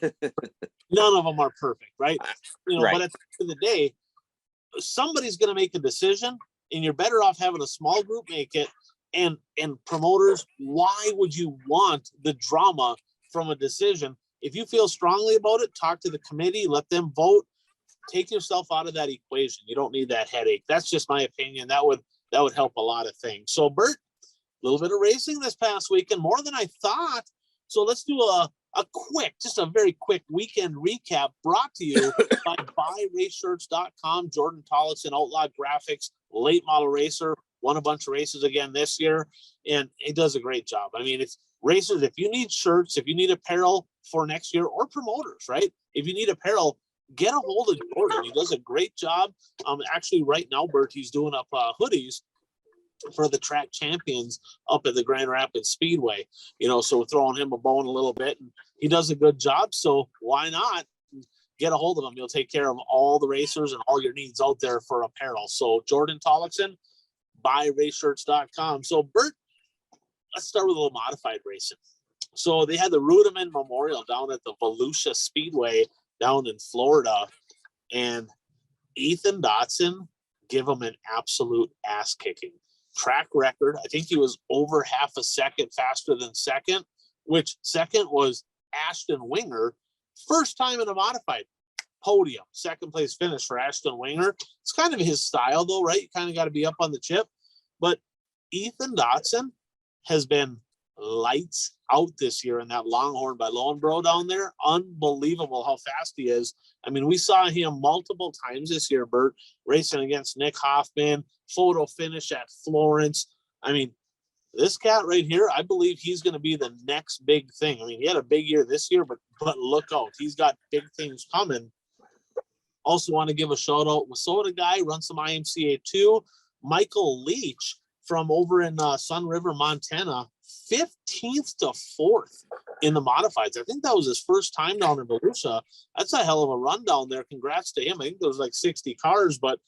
None of them are perfect, right? You know, right. But at the end of the day, somebody's going to make a decision, and you're better off having a small group make it. And promoters, why would you want the drama from a decision? If you feel strongly about it, talk to the committee, let them vote. Take yourself out of that equation. You don't need that headache. That's just my opinion. That would help a lot of things. So, Bert, little bit of racing this past weekend, more than I thought. So let's do a quick, just a very quick weekend recap brought to you by buyraceshirts.com. Jordan Tollickson, Outlaw Graphics, late model racer, won a bunch of races again this year, and he does a great job. I mean, it's racers, if you need shirts, if you need apparel for next year, or promoters, right? If you need apparel, get a hold of Jordan. He does a great job. Actually, right now, Bert, he's doing up hoodies for the track champions up at the Grand Rapids Speedway. So we're throwing him a bone a little bit, and he does a good job. So why not get a hold of him? He'll take care of all the racers and all your needs out there for apparel. So Jordan Tollickson, buyraceshirts.com. So Bert, let's start with a little modified racing. So they had the Ruderman Memorial down at the Volusia Speedway down in Florida, and Ethan Dotson give him an absolute ass kicking. Track record, I think he was over half a second faster than second, which second was Ashton Winger. First time in a modified podium, second place finish for Ashton Winger. It's kind of his style though, right? You kind of got to be up on the chip. But Ethan Dotson has been lights out this year in that Longhorn by Lowenbro down there. Unbelievable how fast he is. I mean, we saw him multiple times this year, Bert, racing against Nick Hoffman, photo finish at Florence. I mean, this cat right here, I believe he's going to be the next big thing. I mean, he had a big year this year, but look out. He's got big things coming. Also want to give a shout out. Wasota guy, runs some IMCA too. Michael Leach from over in Sun River, Montana, 15th to 4th in the modifieds. I think that was his first time down in Volusia. That's a hell of a run down there. Congrats to him. I think there was like 60 cars, but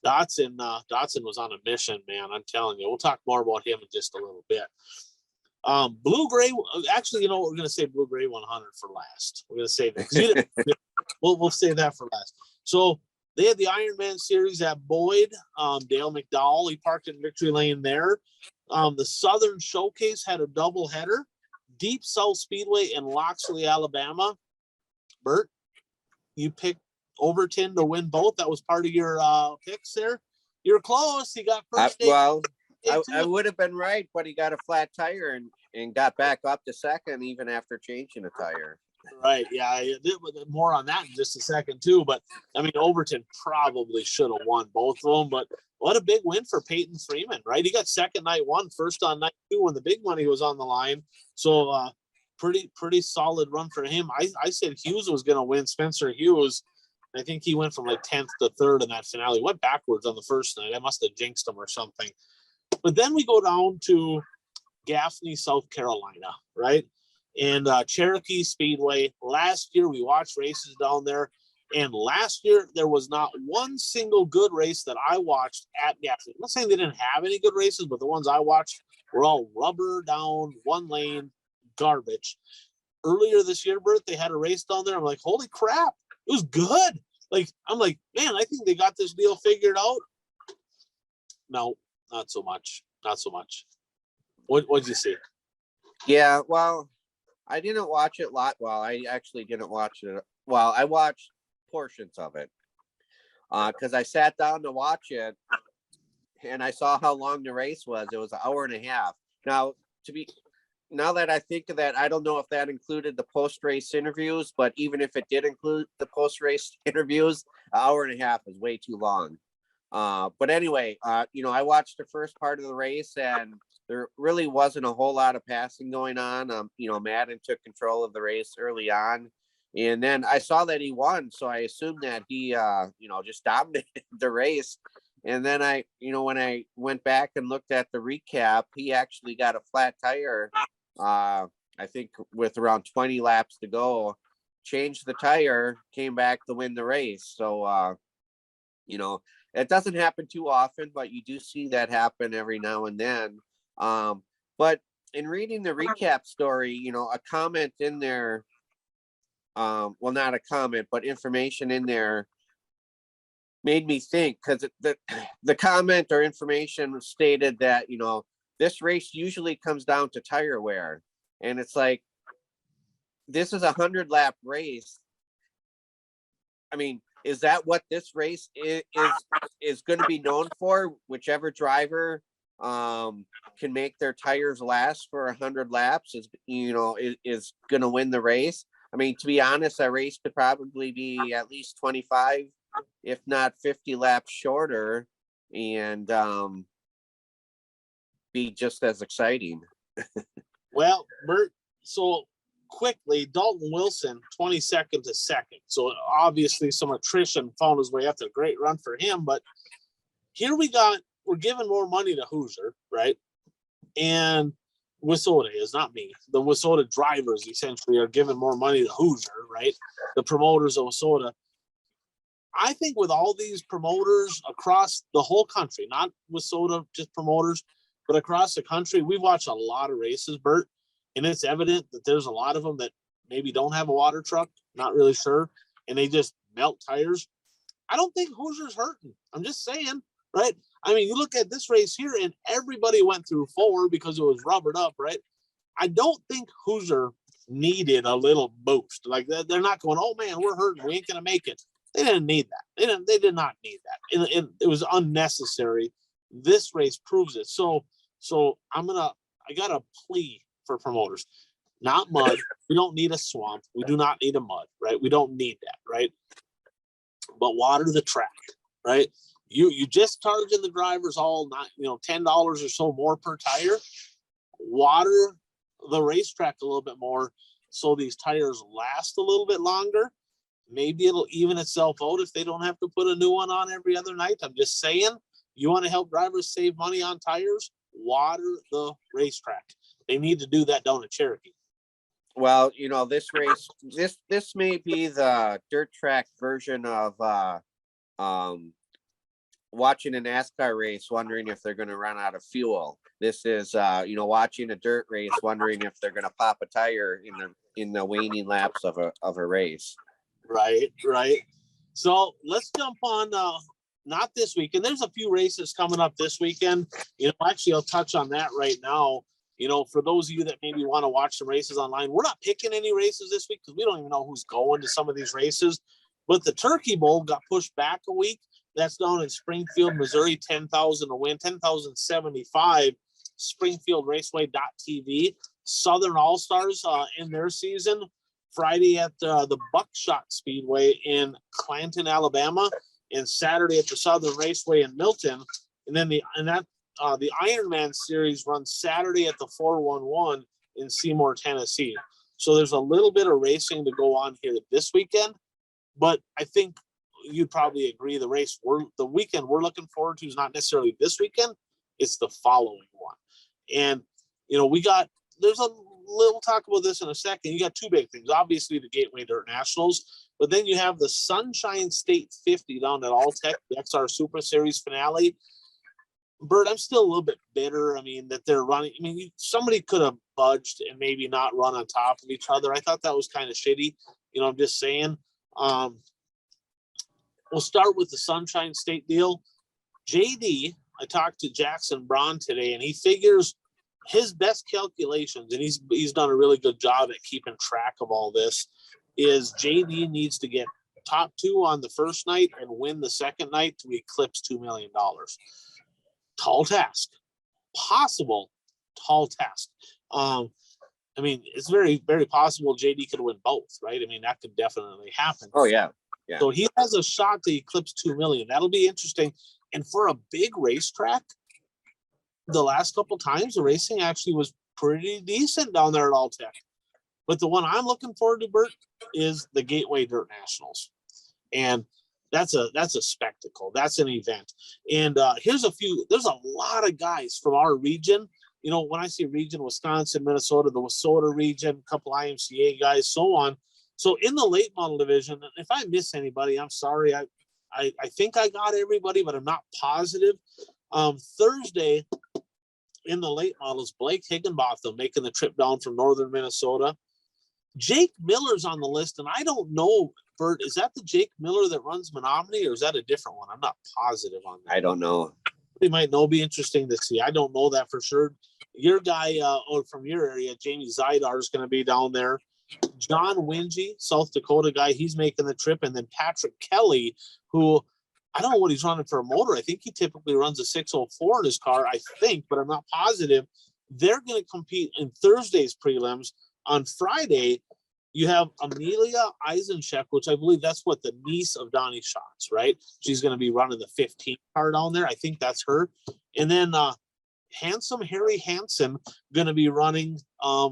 Dotson was on a mission, man. I'm telling you. We'll talk more about him in just a little bit. Blue Gray, actually, you know what? We're going to say Blue Gray 100 for last. We're going to save it. We'll save that for last. So they had the Ironman series at Boyd. Dale McDowell, he parked in victory lane there. The Southern Showcase had a double header. Deep South Speedway in Loxley, Alabama. Bert, you picked Overton to win both. That was part of your picks there. You're close. He got first. I would have been right, but he got a flat tire and got back up to second even after changing a tire. Right. Yeah. More on that in just a second too. But I mean, Overton probably should have won both of them. But what a big win for Peyton Freeman, right? He got second night one, first on night two when the big money was on the line. So pretty solid run for him. I said Hughes was going to win. Spencer Hughes. I think he went from like 10th to 3rd in that finale. Went backwards on the first night. I must have jinxed him or something. But then we go down to Gaffney, South Carolina, right? And Cherokee Speedway. Last year, we watched races down there. And last year, there was not one single good race that I watched at Gaffney. I'm not saying they didn't have any good races, but the ones I watched were all rubber down, one lane, garbage. Earlier this year, Bert, they had a race down there. I'm like, holy crap. It was good. I'm like, man, I think they got this deal figured out. No, not so much. Not so much. What'd you see? Yeah, well, I didn't watch it a lot. Well, I actually didn't watch it. Well, I watched portions of it because I sat down to watch it and I saw how long the race was. It was an hour and a half. Now that I think of that, I don't know if that included the post-race interviews, but even if it did include the post-race interviews, an hour and a half is way too long. But anyway, I watched the first part of the race and there really wasn't a whole lot of passing going on. Madden took control of the race early on. And then I saw that he won. So I assumed that he, just dominated the race. And then when I went back and looked at the recap, he actually got a flat tire. I think with around 20 laps to go, changed the tire, came back to win the race. So, it doesn't happen too often, but you do see that happen every now and then. But in reading the recap story, a comment in there, well, not a comment, but information in there made me think, because the comment or information stated that, this race usually comes down to tire wear. And it's like, this is 100-lap race. I mean, is that what this race is going to be known for? Whichever driver can make their tires last for 100 laps is going to win the race. I mean, to be honest, that race could probably be at least 25, if not 50 laps shorter, and be just as exciting. Well, Bert, so quickly, Dalton Wilson, 22nd to second. So obviously some attrition found his way up to a great run for him. But here we're giving more money to Hoosier, right? And Wissota is not me. The Wissota drivers essentially are giving more money to Hoosier, right? The promoters of Wissota. I think with all these promoters across the whole country, not Wissota, just promoters, but across the country, we've watched a lot of races, Bert, and it's evident that there's a lot of them that maybe don't have a water truck, not really sure, and they just melt tires. I don't think Hoosier's hurting. I'm just saying, right? I mean, you look at this race here, and everybody went through 4 because it was rubbered up, right? I don't think Hoosier needed a little boost. Like they're not going, oh man, we're hurting, we ain't gonna make it. They didn't need that. They did not need that. And it was unnecessary. This race proves it. So I got a plea for promoters. Not mud. We don't need a swamp. We do not need a mud, right? We don't need that, right? But water the track, right? You just charging the drivers all $10 or so more per tire. Water the racetrack a little bit more so these tires last a little bit longer. Maybe it'll even itself out if they don't have to put a new one on every other night. I'm just saying, you want to help drivers save money on tires, water the racetrack. They need to do that down at Cherokee. Well, this race, this may be the dirt track version of watching a NASCAR race, wondering if they're going to run out of fuel. This is, watching a dirt race, wondering if they're going to pop a tire in the waning laps of a race. Right. So let's jump on. Not this weekend. There's a few races coming up this weekend. Actually, I'll touch on that right now. For those of you that maybe want to watch some races online, we're not picking any races this week because we don't even know who's going to some of these races. But the Turkey Bowl got pushed back a week. That's down in Springfield, Missouri. 10,000 to win. 10,075. Springfield Raceway.tv. Southern All Stars in their season Friday at the Buckshot Speedway in Clanton, Alabama, and Saturday at the Southern Raceway in Milton. And then the Ironman series runs Saturday at the 411 in Seymour, Tennessee. So there's a little bit of racing to go on here this weekend, but I think you'd probably agree the weekend we're looking forward to is not necessarily this weekend, it's the following one. And we'll talk about this in a second. You got two big things. Obviously, the Gateway Dirt Nationals, but then you have the Sunshine State 50 down at All-Tech, the XR Super Series finale. Bert, I'm still a little bit bitter. I mean, that they're running. I mean, somebody could have budged and maybe not run on top of each other. I thought that was kind of shitty. I'm just saying. We'll start with the Sunshine State deal. JD, I talked to Jackson Braun today, and he figures his best calculations, and he's done a really good job at keeping track of all this, is JD needs to get top 2 on the first night and win the second night to eclipse $2 million. Tall task. Possible tall task. I mean, it's very, very possible JD could win both, right? I mean, that could definitely happen. Oh, yeah. So he has a shot to eclipse 2 million. That'll be interesting. And for a big racetrack, the last couple times the racing actually was pretty decent down there at All-Tech. But the one I'm looking forward to, Bert, is the Gateway Dirt Nationals. And that's a spectacle. That's an event. And there's a lot of guys from our region. When I say region, Wisconsin, Minnesota, the Wissota region, a couple IMCA guys, so on. So in the late model division, if I miss anybody, I'm sorry. I think I got everybody, but I'm not positive. Thursday in the late models, Blake Higginbotham making the trip down from northern Minnesota. Jake Miller's on the list, and I don't know, Bert, is that the Jake Miller that runs Menominee, or is that a different one? I'm not positive on that. I don't know. We might know. Be interesting to see. I don't know that for sure. Your guy from your area, Jamie Zidar, is going to be down there. John Wingy, South Dakota guy, he's making the trip. And then Patrick Kelly, who I don't know what he's running for a motor. I think he typically runs a 604 in his car, I think, but I'm not positive. They're going to compete in Thursday's prelims. On Friday, you have Amelia Eisencheck, which I believe that's what the niece of Donnie Schatz, right? She's going to be running the 15 car down there. I think that's her. And then handsome Harry Hansen going to be running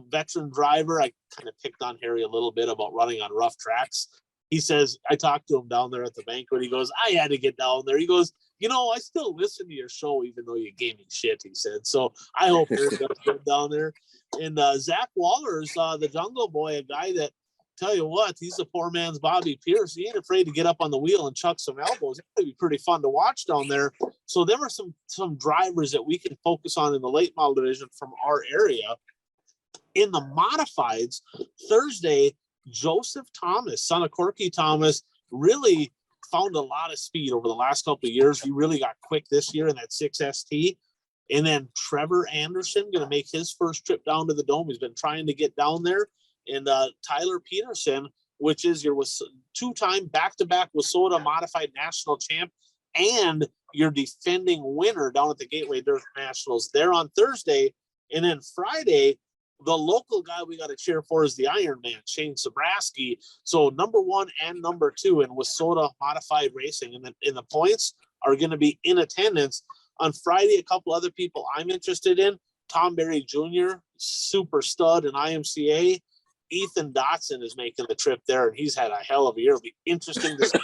veteran driver. I kind of picked on Harry a little bit about running on rough tracks. He says, I talked to him down there at the banquet. He goes, I had to get down there. He goes, you know, I still listen to your show, even though you gave me shit, he said. So I hope Harry does good down there. And Zach Waller's the Jungle Boy, a guy that, tell you what, he's a poor man's Bobby Pierce. He ain't afraid to get up on the wheel and chuck some elbows. It's going to be pretty fun to watch down there. So there were some drivers that we can focus on in the late model division from our area. In the modifieds, Thursday, Joseph Thomas, son of Corky Thomas, really found a lot of speed over the last couple of years. He really got quick this year in that 6ST. And then Trevor Anderson going to make his first trip down to the Dome. He's been trying to get down there. And Tyler Peterson, which is your two-time back-to-back WISSOTA modified national champ and your defending winner down at the Gateway Dirt Nationals. There on Thursday. And then Friday, the local guy we got to cheer for is the Iron Man, Shane Sobraski. So number 1 and number 2 in WISSOTA modified racing. And then in the points are going to be in attendance. On Friday, a couple other people I'm interested in. Tom Berry Jr., super stud in IMCA. Ethan Dotson is making the trip there, and he's had a hell of a year. It'll be interesting to see.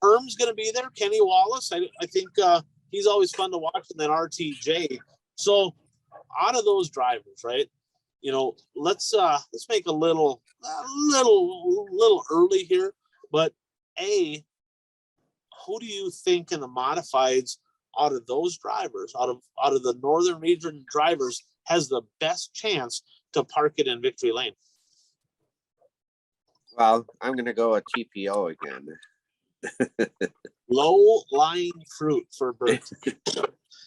Herm's going to be there. Kenny Wallace, I think he's always fun to watch. And then RTJ. So out of those drivers, right? You know, let's make a little early here, but who do you think in the modifieds out of those drivers, out of the Northern Region drivers, has the best chance to park it in victory lane? Well, I'm going to go with TPO again. Low-lying fruit for Bert.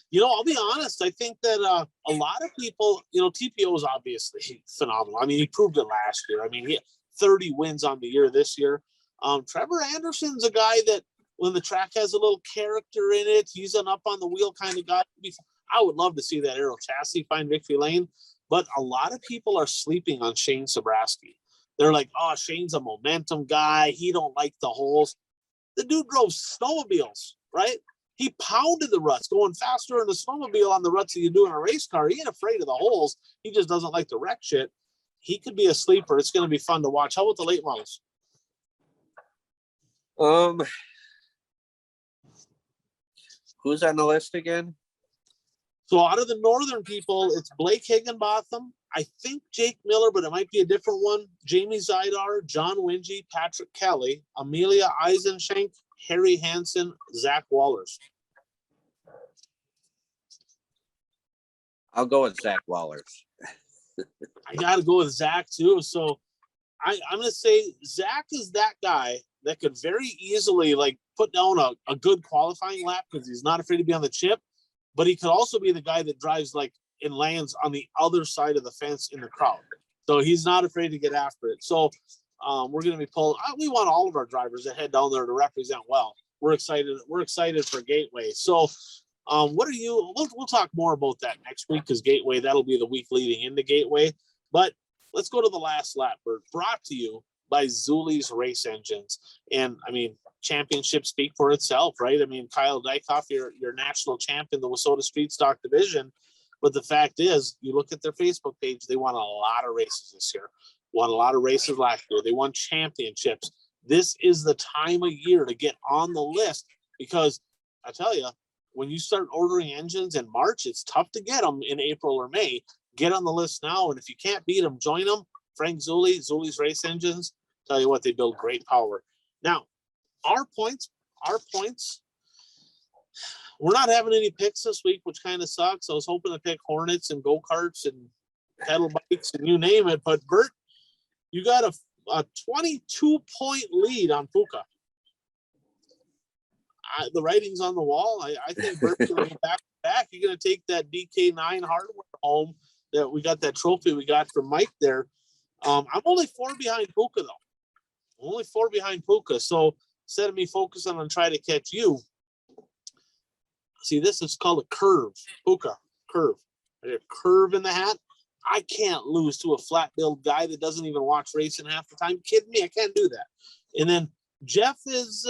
You know, I'll be honest. I think that a lot of people, you know, TPO is obviously phenomenal. I mean, he proved it last year. I mean, he had 30 wins on the year this year. Trevor Anderson's a guy that when the track has a little character in it, he's an up on the wheel kind of guy. I would love to see that Aero chassis find victory lane, but a lot of people are sleeping on Shane Sobraski. They're like, oh, Shane's a momentum guy. He don't like the holes. The dude drove snowmobiles, right? He pounded the ruts, going faster in the snowmobile on the ruts that you do in a race car. He ain't afraid of the holes. He just doesn't like to wreck shit. He could be a sleeper. It's going to be fun to watch. How about the late models? Who's on the list again? So out of the Northern people, it's Blake Higginbotham, I think Jake Miller, but it might be a different one. Jamie Zidar, John Wingy, Patrick Kelly, Amelia Eisenschenk, Harry Hansen, Zach Wallers. I'll go with Zach Wallers. I got to go with Zach too. So I'm going to say Zach is that guy that could very easily like put down a good qualifying lap because he's not afraid to be on the chip, but he could also be the guy that drives like and lands on the other side of the fence in the crowd. So he's not afraid to get after it. So we're going to be pulling. We want all of our drivers that head down there to represent well. We're excited. We're excited for Gateway. So what are you? We'll talk more about that next week because Gateway, that'll be the week leading into Gateway. But let's go to the last lap. We're brought to you by Zuli's Race Engines. And I mean, championship speak for itself, right? I mean, Kyle Dykoff, your national champ in the WISSOTA Street Stock division. But the fact is, you look at their Facebook page, they won a lot of races this year, won a lot of races last year. They won championships. This is the time of year to get on the list because I tell you, when you start ordering engines in March, it's tough to get them in April or May. Get on the list now. And if you can't beat them, join them. Frank Zuli, Zuli's Race Engines, tell you what, they build great power. Now, our points, we're not having any picks this week, which kind of sucks. I was hoping to pick Hornets and go-karts and pedal bikes and you name it. But Bert, you got a 22-point lead on Puka. The writing's on the wall. I think Bert's going to go back. You're going to take that DK9 hardware home that we got, that trophy we got from Mike there. I'm only 4 behind Puka, though. Only 4 behind Puka. So instead of me focusing on trying to catch you, see, this is called a curve, hookah curve. A curve in the hat. I can't lose to a flat billed guy that doesn't even watch racing half the time. Kidding me? I can't do that. And then Jeff is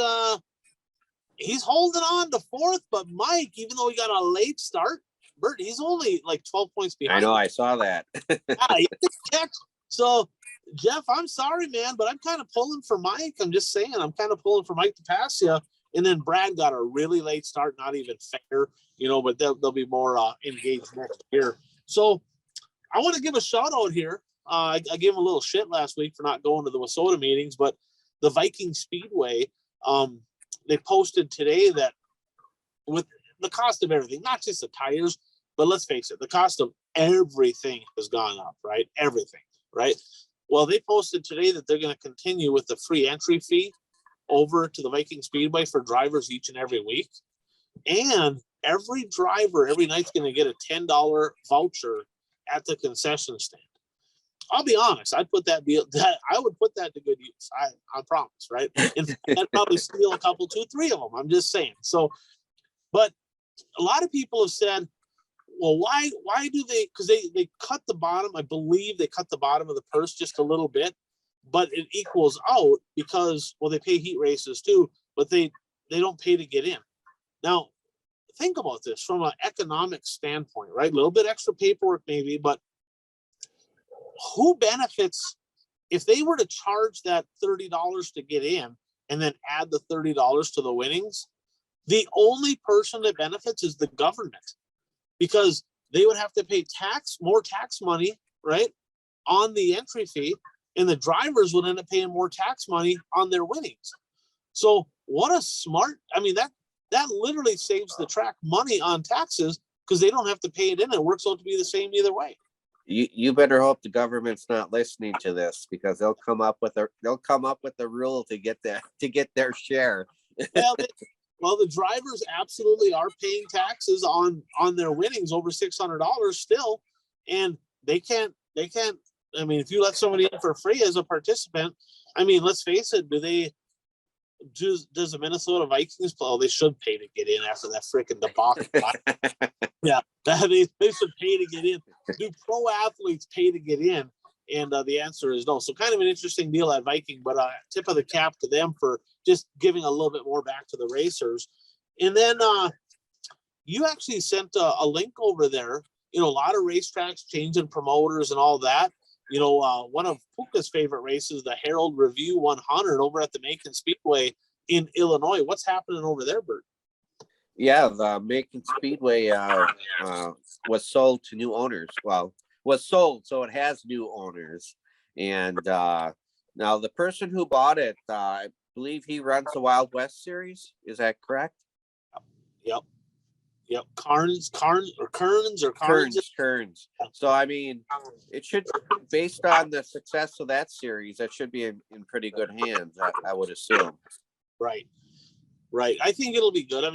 he's holding on to fourth, but Mike, even though he got a late start, Bert, he's only like 12 points behind. I know, I saw that. He catch. So Jeff, I'm sorry, man, but I'm kind of pulling for Mike. I'm just saying, I'm kind of pulling for Mike to pass you. And then Brad got a really late start, not even fair, but they'll be more engaged next year. So I want to give a shout out here. I gave him a little shit last week for not going to the Wissota meetings, but the Viking Speedway, they posted today that with the cost of everything, not just the tires, but let's face it, the cost of everything has gone up, right? Everything, right? Well, they posted today that they're going to continue with the free entry fee over to the Viking Speedway for drivers each and every week. And every driver every night's going to get a $10 voucher at the concession stand. I'll be honest, I would put that to good use. I promise, right? In fact, I'd probably steal a couple, 2, 3 of them. I'm just saying. So, but a lot of people have said, well, why do they, because they cut the bottom, I believe they cut the bottom of the purse just a little bit, but it equals out because, well, they pay heat races too, but they don't pay to get in. Now, think about this from an economic standpoint, right? A little bit extra paperwork maybe, but who benefits if they were to charge that $30 to get in and then add the $30 to the winnings? The only person that benefits is the government, because they would have to pay more tax money, right, on the entry fee, and the drivers would end up paying more tax money on their winnings. So what a smart, that literally saves the track money on taxes because they don't have to pay it in. It works out to be the same either way. You better hope the government's not listening to this, because they'll come up with a rule to get their share. Well, the drivers absolutely are paying taxes on their winnings over $600 still, and they can't. If you let somebody in for free as a participant, let's face it. Does the Minnesota Vikings play? Oh, they should pay to get in after that freaking debacle. Yeah, they should pay to get in. Do pro athletes pay to get in? And the answer is no. So kind of an interesting deal at Viking, but tip of the cap to them for just giving a little bit more back to the racers. And then you actually sent a link over there. A lot of racetracks changing promoters and all that. One of Puka's favorite races, the Herald Review 100 over at the Macon Speedway in Illinois. What's happening over there, Bert? Yeah, the Macon Speedway was sold to new owners. Well, was sold, so it has new owners. And now the person who bought it, I believe he runs the Wild West Series. Is that correct? Yep. Kearns. So it should, based on the success of that series, that should be in pretty good hands, I would assume. Right. I think it'll be good.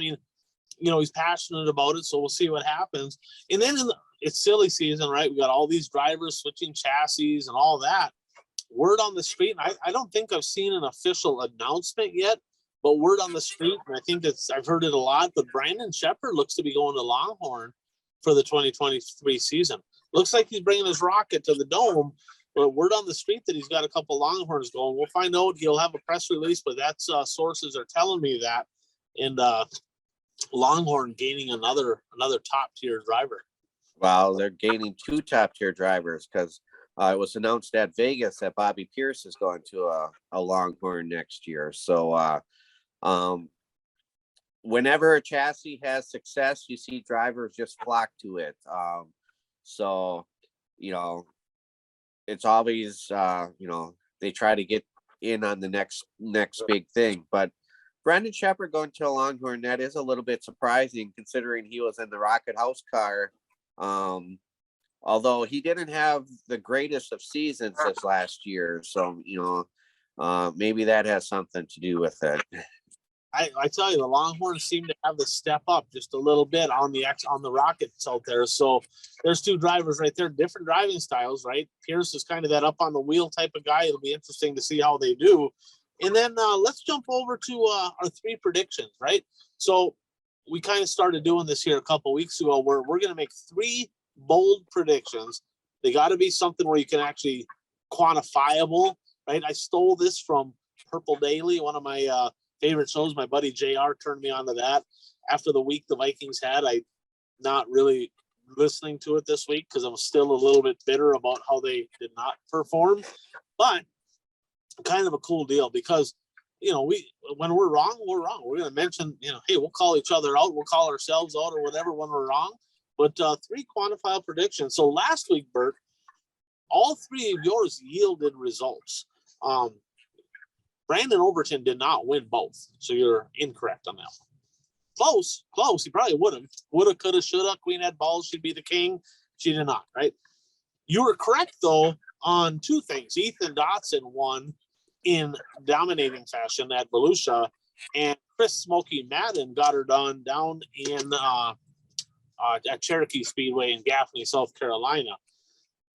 He's passionate about it, so we'll see what happens. And then it's silly season, right? We got all these drivers switching chassis and all that. Word on the street, and I don't think I've seen an official announcement yet, but word on the street, and I think I've heard it a lot, but Brandon Shepherd looks to be going to Longhorn for the 2023 season. Looks like he's bringing his rocket to the Dome, but word on the street that he's got a couple Longhorns going. We'll find out. He'll have a press release, but that's sources are telling me that. And Longhorn gaining another top tier driver. Well, they're gaining 2 top tier drivers, because it was announced at Vegas that Bobby Pierce is going to a Longhorn next year. So whenever a chassis has success, you see drivers just flock to it. So it's always they try to get in on the next big thing. But Brandon Shepherd going to a Longhorn, that is a little bit surprising, considering he was in the Rocket House car. Although he didn't have the greatest of seasons this last year. So, maybe that has something to do with it. I tell you, the Longhorns seem to have to step up just a little bit on the Rockets out there. So there's 2 drivers right there, different driving styles, right? Pierce is kind of that up on the wheel type of guy. It'll be interesting to see how they do. And then let's jump over to our 3 predictions, right? So we kind of started doing this here a couple weeks ago where we're going to make 3 bold predictions. They got to be something where you can actually quantifiable, right? I stole this from Purple Daily, one of my favorite shows. My buddy JR turned me on to that. After the week the Vikings had, I not really listening to it this week because I'm still a little bit bitter about how they did not perform. But kind of a cool deal because, when we're wrong, we're wrong. We're going to mention, hey, we'll call each other out. We'll call ourselves out or whatever when we're wrong. But 3 quantifiable predictions. So last week, Bert, all 3 of yours yielded results. Brandon Overton did not win both. So you're incorrect on that one. Close. He probably would have. Woulda, coulda, shoulda. Queen had balls. She'd be the king. She did not, right? You were correct, though, on 2 things. Ethan Dotson won in dominating fashion at Volusia, and Chris Smokey Madden got her done down in at Cherokee Speedway in Gaffney, South Carolina.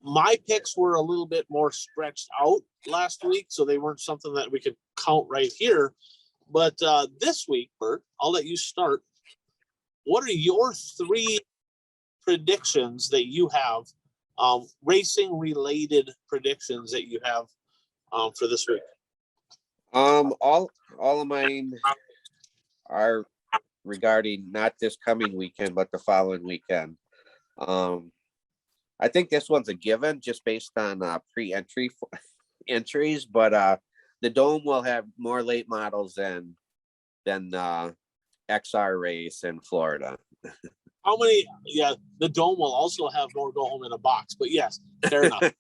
My picks were a little bit more stretched out last week, so they weren't something that we could count right here. But this week, Bert, I'll let you start. What are your 3 predictions that you have, racing-related predictions that you have for this week? All of mine are regarding not this coming weekend, but the following weekend. I think this one's a given just based on pre-entry entries, but the Dome will have more late models than XR race in Florida. How many? Yeah, the Dome will also have more go home in a box, but yes, fair enough.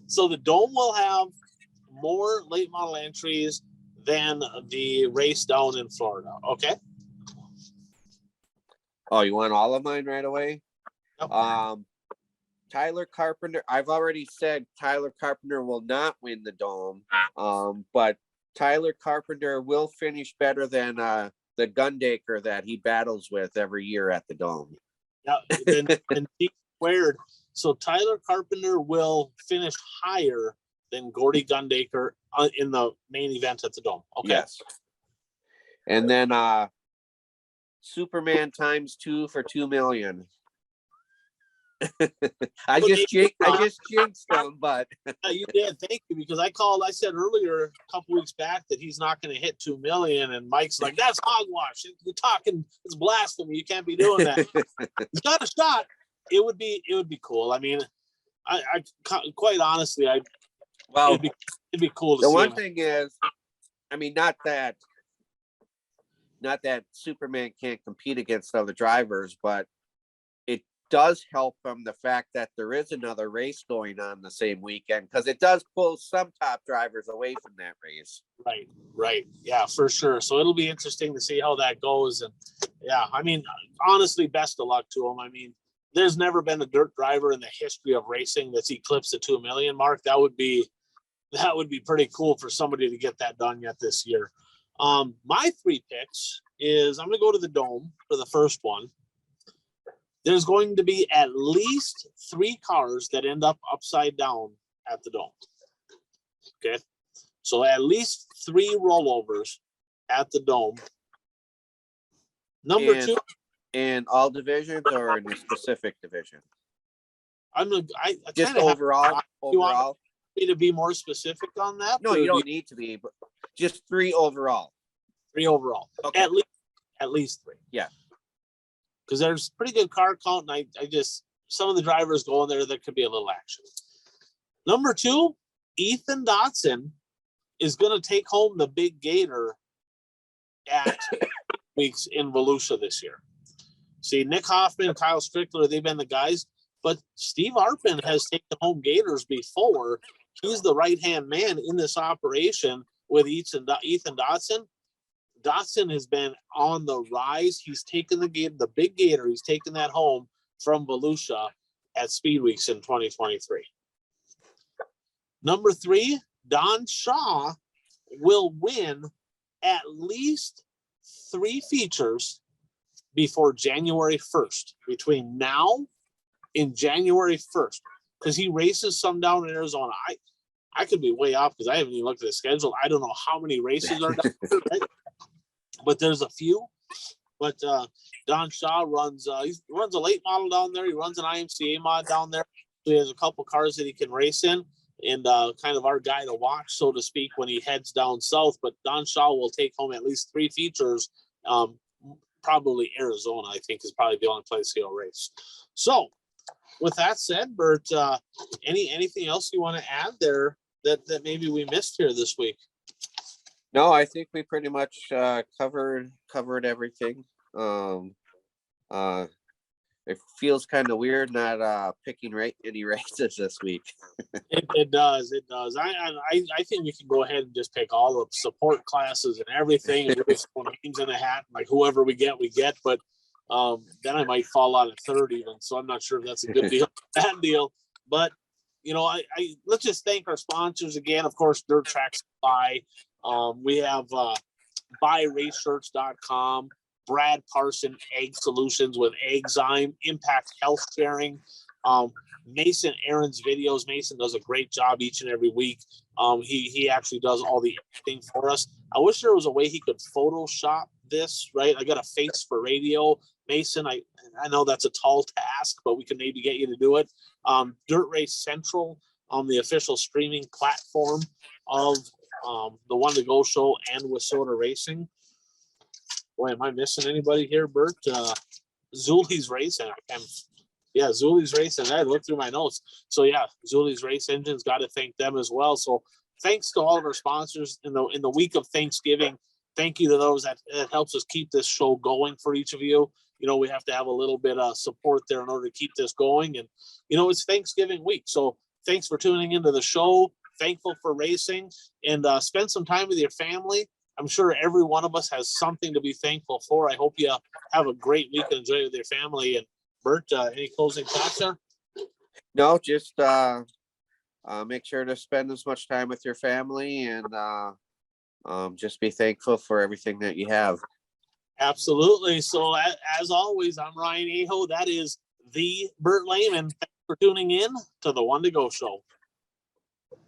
So the Dome will have more late model entries than the race down in Florida. Okay. Oh, you want all of mine right away? Yep. Tyler Carpenter. I've already said Tyler Carpenter will not win the Dome, but Tyler Carpenter will finish better than the Gundaker that he battles with every year at the Dome. Yeah, and he squared. So Tyler Carpenter will finish higher than Gordy Gundaker in the main event at the Dome. Okay. Yes. And then Superman ×2 for $2 million. I just jinxed them, but you did. Thank you, because I said earlier a couple weeks back that he's not going to hit 2 million, and Mike's like, "That's hogwash. You're talking. It's blasphemy. You can't be doing that." He's got a shot. It would be cool. I mean, I quite honestly, it'd be cool to see. The one thing is, I mean, not that Superman can't compete against other drivers, but it does help from the fact that there is another race going on the same weekend, because it does pull some top drivers away from that race. Right. Yeah, for sure. So it'll be interesting to see how that goes. And yeah, I mean, honestly, best of luck to him. I mean, there's never been a dirt driver in the history of racing that's eclipsed the 2 million mark. That would be pretty cool for somebody to get that done yet this year. My 3 picks is I'm going to go to the Dome for the first one. There's going to be at least 3 cars that end up upside down at the Dome. Okay. So at least 3 rollovers at the Dome. Number 2. In all divisions or in a specific division? I just overall. You want me to be more specific on that? No, you don't need to be, but just 3 overall. 3 overall. Okay. At least 3. Yeah. Because there's pretty good car count, and I just, some of the drivers go in there could be a little action. Number 2, Ethan Dotson is going to take home the big gator at weeks in Volusia this year. See, Nick Hoffman and Kyle Strickler, they've been the guys, but Steve Arpin has taken home gators before. He's the right-hand man in this operation with Ethan Dotson. Dotson has been on the rise. He's taken the big gator. He's taken that home from Volusia at Speed Weeks in 2023. Number 3, Don Shaw will win at least 3 features before January 1st, between now and January 1st, because he races some down in Arizona. I could be way off because I haven't even looked at the schedule. I don't know how many races are down there, right? But there's a few. But Don Shaw he runs a late model down there. He runs an IMCA mod down there. So he has a couple cars that he can race in, and kind of our guy to watch, so to speak, when he heads down south. But Don Shaw will take home at least 3 features. Probably Arizona, I think, is probably the only place he'll race. So with that said, Bert, anything else you want to add there that maybe we missed here this week? No, I think we pretty much covered everything. It feels kind of weird not picking any races this week. It does. I think we can go ahead and just pick all the support classes and everything, and just throw names in a hat. Like whoever we get. But then I might fall out at third even. So I'm not sure if that's a good deal, bad deal. But I let's just thank our sponsors again. Of course, Dirt Track Supply. We have buyraceshirts.com, Brad Parson Egg Solutions with Eggzyme, Impact Health Sharing, Mason Aaron's videos. Mason does a great job each and every week. He actually does all the editing for us. I wish there was a way he could Photoshop this, right? I got a face for radio. Mason, I know that's a tall task, but we can maybe get you to do it. Dirt Race Central on the official streaming platform of the One to Go show and Wissota Racing. Boy, am I missing anybody here, Bert? Zuli's Racing. Zuli's Racing. I looked through my notes. So yeah, Zuli's Race Engines, got to thank them as well. So thanks to all of our sponsors in the week of Thanksgiving. Thank you to those that helps us keep this show going for each of you. We have to have a little bit of support there in order to keep this going. And, it's Thanksgiving week. So thanks for tuning into the show. Thankful for racing, and spend some time with your family. I'm sure every one of us has something to be thankful for. I hope you have a great week and enjoy it with your family. And Bert, any closing thoughts there? No, just make sure to spend as much time with your family, and just be thankful for everything that you have. Absolutely. So as always, I'm Ryan Aho. That is the Bert Lehman. Thanks for tuning in to the One to Go show.